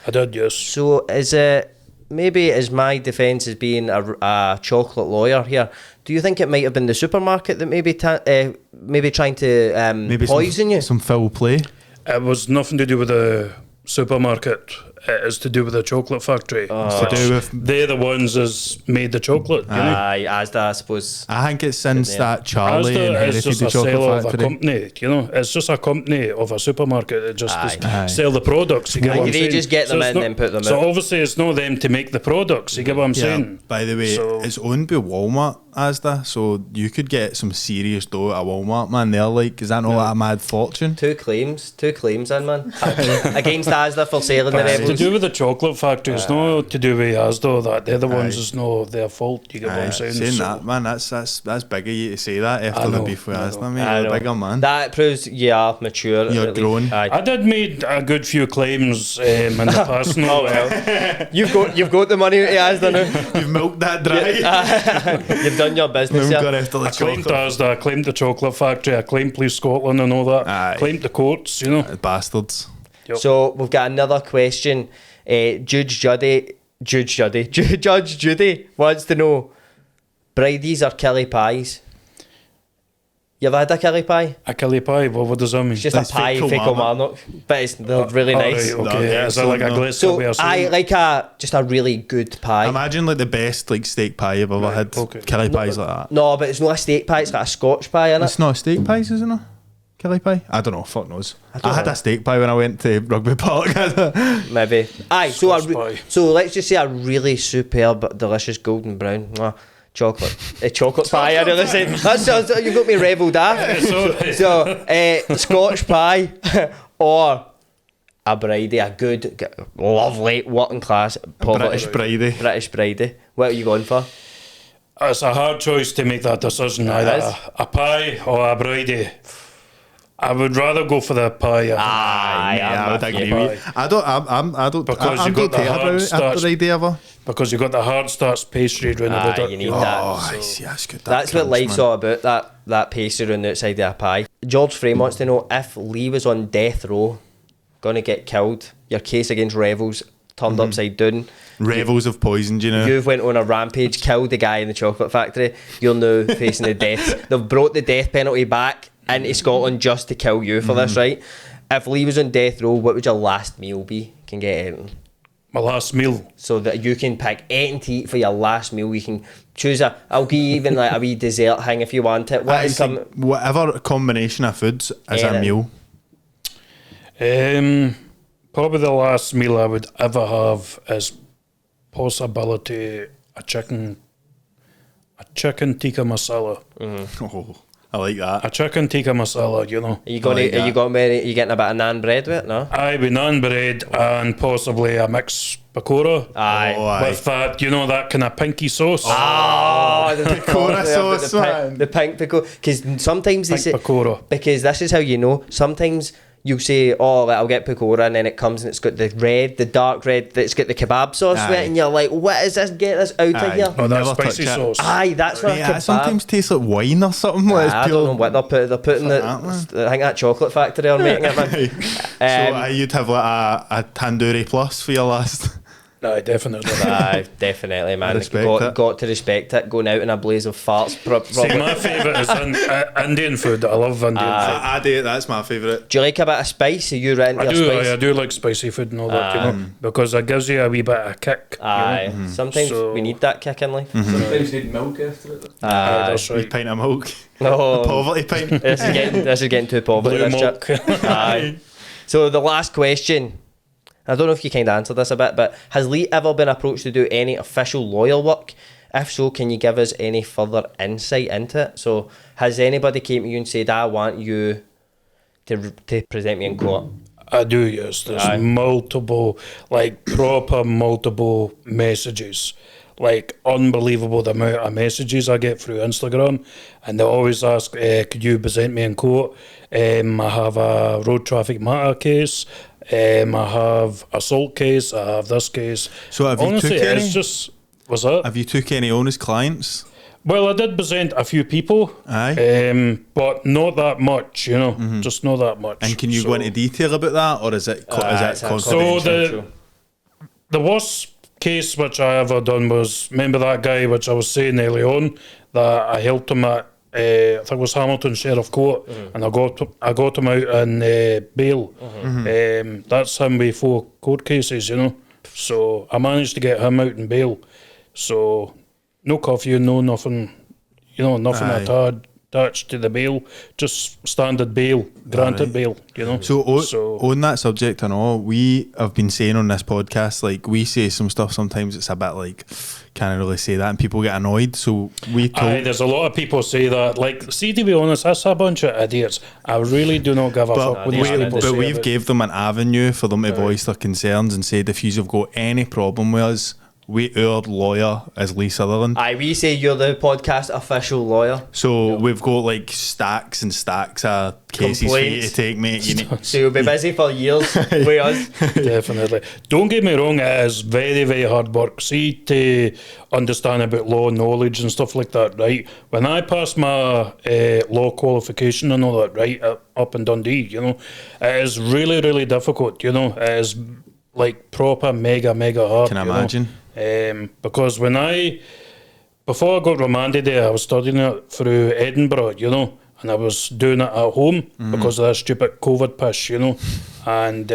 I did, yes. So is it maybe as my defence as being a chocolate lawyer here? Do you think it might have been the supermarket that maybe trying to maybe poison you? some foul play. It was nothing to do with the supermarket. It is to do with the chocolate factory. It's to do with. They're the ones that made the chocolate, you know. Aye, Asda, I suppose. I think it's since that Charlie Asda is inherited just the a seller chocolate of a factory. company, you know. It's just a company of a supermarket that just Aye. sell the products. You get what I'm They saying? just get them it's in not- and put them So out. obviously it's not them to make the products. You get what I'm Yeah. saying? By the way, So- it's owned by Walmart, Asda, so you could get some serious dough at Walmart, man. They're like, is that not like a mad fortune? Two claims in, man. Against Asda for selling the It's to Revels. do with the chocolate factory. It's not to do with Asda. That they're the ones that's not their fault. You get what I'm saying? Saying So- that, man, that's big of you to say that after I the know, beef with I Asda, know. mate. I You're know. a bigger man. That proves you are mature. You're at least. grown. Aye. I did made a good few claims in the past. Oh well, you've got the money to Asda now. You've milked that dry. You've done your business. We've Yeah. got after the I claimed chocolate. Asda, I claimed the chocolate factory, I claimed Police Scotland and all that. Aye. Claimed the courts, you know. Bastards. So we've got another question. Judge Judy wants to know: Bridies or killie pies? You ever had a killie pie? A killie pie, what does that mean? It's just It's a pie fake fake Kilmarnock. but they're really nice. Right, okay. No, yeah, Is that like a so, glaze So way or I something? like just a really good pie. Imagine like the best like steak pie you've ever had. okay. Killie pies like that. No, but it's not a steak pie. It's got a Scotch pie in it. It's not a steak pie, isn't it? Killie pie? I don't know. Fuck knows. I had know. a steak pie when I went to Rugby Park. Maybe. Aye, Scotch pie. so let's just say a really superb but delicious golden brown chocolate. A chocolate pie, I really say. That's you've got me revelled at. So, Scotch pie or a bridie, a good, lovely, working class, British bridie. British bridie. What are you going for? It's a hard choice to make that decision. It Either is. a pie or a bridie. I would rather go for the pie. Aye, I would I'm agree you. with you. I don't. Because I'm you got the take hard about starch. after idea ever. Because you got the hard starch pastry around Aye, about it. you need Oh, that. I see. That's good. That's what life's all about, that pastry on the outside of a pie. George Frame wants to know if Lee was on death row, going to get killed, your case against Revels turned upside down. Revels have poisoned you know. You've went on a rampage, killed the guy in the chocolate factory. You're now facing the death. They've brought the death penalty back into Scotland just to kill you for this, right? If Lee was on death row, what would your last meal be? You can get anything. My last meal. So that you can pick anything to eat for your last meal. You can choose I'll give you even like a wee dessert thing if you want it. What I is some? think whatever combination of foods is a Anything. meal. Probably the last meal I would ever have is possibility a chicken tikka masala. Oh, I like that. A chicken tikka masala, you know. Are you going? like Are you that. going? Are you getting a bit of naan bread with it? No. Aye, with naan bread and possibly a mixed pakora. Aye. Oh, aye. With that, you know, that kind of pinky sauce. Oh, the Pakora sauce, man. the pink pakora. Because sometimes they say, Pink pakora. because this is how you know. Sometimes you'll say, "Oh, like, I'll get pakora," and then it comes and it's got the dark red that's got the kebab sauce with it, and you're like, "What is this? Get this out of Aye. here!" Oh, that Never spicy touch it. sauce. Aye, that's what Yeah, a it kebab. sometimes tastes like wine or something. Like it's I pure. don't know what they're putting. Fuck that, man. I think that chocolate factory are making it, man. So you'd have like a tandoori plus for your last. Aye, definitely. Aye, definitely, man. Respect it. Got to respect it. Going out in a blaze of farts. See, my favourite is Indian food. I love Indian food. I do. That's my favourite. Do you like a bit of spice? Are you ready? I do like spicy food and all that, you know, because it gives you a wee bit of kick. Aye. You know? Sometimes So- we need that kick in life. Sometimes need milk after it. Aye, that's Wee right. pint of milk. No, Poverty pint. this is getting too poverty. Blue This milk. shit. Aye. So the last question. I don't know if you kind of answered this a bit, but has Lee ever been approached to do any official lawyer work? If so, can you give us any further insight into it? So, has anybody came to you and said, "I want you to present me in court"? I do, yes. There's Aye. multiple, like proper multiple messages. Like unbelievable the amount of messages I get through Instagram, and they always ask, could you present me in court? I have a road traffic matter case. I have assault case. I have this case. So have you Honestly, took any? it's just, what's that? Have you took any on as clients? Well, I did present a few people, Aye. but not that much, you know, just not that much. And can you So- go into detail about that, or is it it's a confidential? So the worst case which I ever done was, remember that guy which I was saying early on that I helped him at I think it was Hamilton Sheriff Court, and I got him out on bail. That's him with 4 court cases, you know. So I managed to get him out in bail. So no curfew, no nothing, you know, nothing Aye. attached to the bail, just standard bail, granted Alright. bail, you know. So on that subject and all, we have been saying on this podcast, like we say some stuff sometimes it's a bit like, can't really say that, and people get annoyed. So we Aye, told, there's a lot of people say that. Like, see, to be honest, that's a bunch of idiots. I really do not give a fuck but, what these people say. we've about- gave them an avenue for them to voice their concerns and said if you've got any problem with us, our lawyer is Lee Sutherland. Aye, we say you're the podcast official lawyer. So we've got like stacks and stacks of cases for you Complaints. to take, mate. You need, So you'll be busy for years with us. Definitely. Don't get me wrong, it is very, very hard work. See, to understand about law knowledge and stuff like that, right? When I passed my law qualification and all that, right, up in Dundee, you know, it is really, really difficult, you know. It is like proper mega hard. Can I you know. imagine? Because before I got remanded there, I was studying it through Edinburgh, you know, and I was doing it at home because of that stupid COVID push, you know. And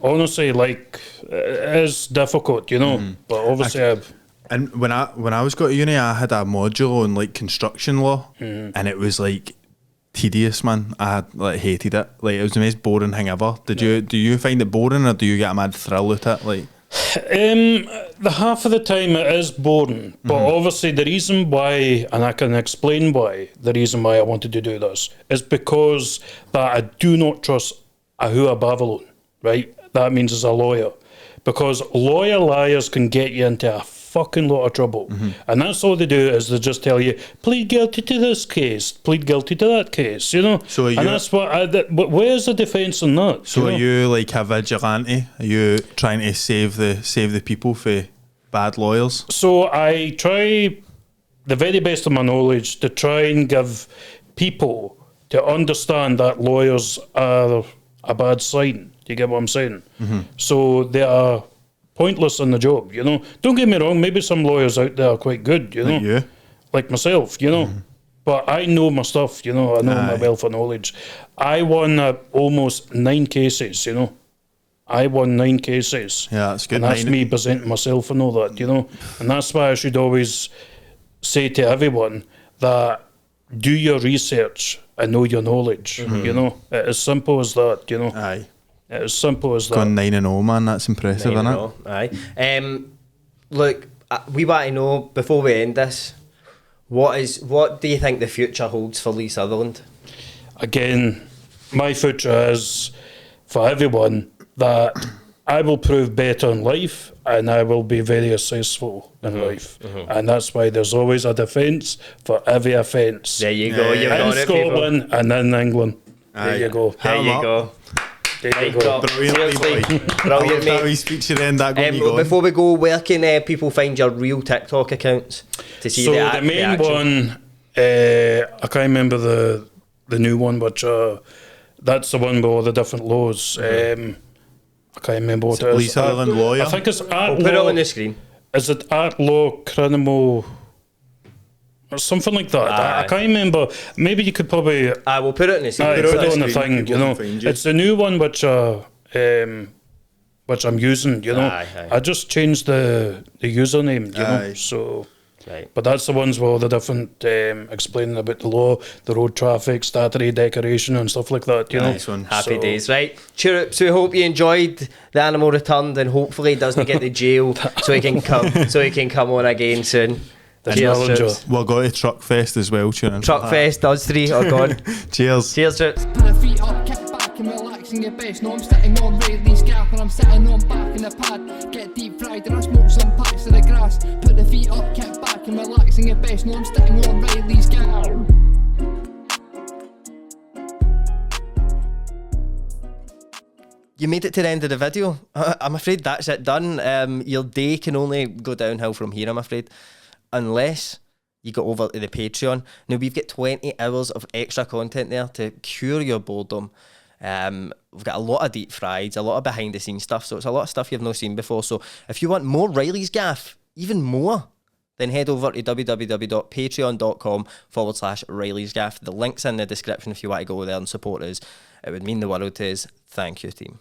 honestly, like, it is difficult, you know. But obviously, And when I was going to uni, I had a module on like construction law, and it was like tedious, man. I had like hated it. Like it was the most boring thing ever. Do you find it boring, or do you get a mad thrill out it? Like the half of the time it is boring, but obviously the reason why, and I can explain why, the reason why I wanted to do this is because that I do not trust Ahua Babylon, right? That means as a lawyer. Because lawyer liars can get you into a fucking lot of trouble. And that's all they do is they just tell you, plead guilty to this case, plead guilty to that case, you know? So are you- and that's what but where's the defence in that? so, you are know? you like a vigilante? Are you trying to save the people for bad lawyers? So I try the very best of my knowledge to try and give people to understand that lawyers are a bad sign. Do you get what I'm saying? So they are pointless in the job, you know. Don't get me wrong, maybe some lawyers out there are quite good, you know. Like you? Like myself, you know. But I know my stuff, you know. I know my Aye. wealth of knowledge. I won almost 9 cases, you know. I won 9 cases. Yeah, that's good. And that's 9. me presenting myself and all that, you know. And that's why I should always say to everyone that do your research and know your knowledge, you know. It's as simple as that, you know. Aye, It's as simple as that. gone 9-0, man. That's impressive, isn't it? Aye. Look, we want to know before we end this, What do you think the future holds for Lee Sutherland? Again, my future is for everyone that I will prove better in life and I will be very successful in life. And that's why there's always a defence for every offence. There you go. You've In got it, people. Scotland and in England. There you go. There you go. There you go. Seriously, brilliant, That wee mate. speech at the end, that got me going. Before we go, where can people find your real TikTok accounts to see So the the main action? one, I can't remember the new one, but that's the one with all the different laws. I can't remember what it is. Lee Sutherland lawyer? I think it's art I'll law. put it on the screen. Is it art law criminal or something like that? I Aye. can't remember. Maybe you could probably I will put it on the screen. put it on the screen, thing. people You know, can find you. it's the new one which I'm using. You know, Aye, aye. I just changed the username. You Aye. know, so. Right. But that's the ones with all the different explaining about the law, the road traffic, statutory decoration and stuff like that, you know. Nice one. Happy So- days, right? Cheer up. So we hope you enjoyed the animal returned, and hopefully he doesn't get to jail, so he can come on again soon. That's Cheers, knowledge, Trips. We'll go to Truck Fest as well, tuning in for Truck that. Fest, us three. Oh God. Cheers. Cheers, Trips. Put the feet up, kick back and relax in your best. No, I'm sitting on Reilly's Gaff and I'm sitting on back in the pad. Get deep fried and I smoke some packs of the grass. Put the feet up, kick back and relax in your best. No, I'm sitting on Reilly's Gaff. You made it to the end of the video. I'm afraid that's it done. Your day can only go downhill from here, I'm afraid. Unless you go over to the Patreon. Now, we've got 20 hours of extra content there to cure your boredom. We've got a lot of deep frieds, a lot of behind the scenes stuff. So it's a lot of stuff you've not seen before. So if you want more Reilly's Gaff, even more, then head over to www.patreon.com/Reilly's Gaff. The link's in the description if you want to go there and support us. It would mean the world to us. Thank you, team.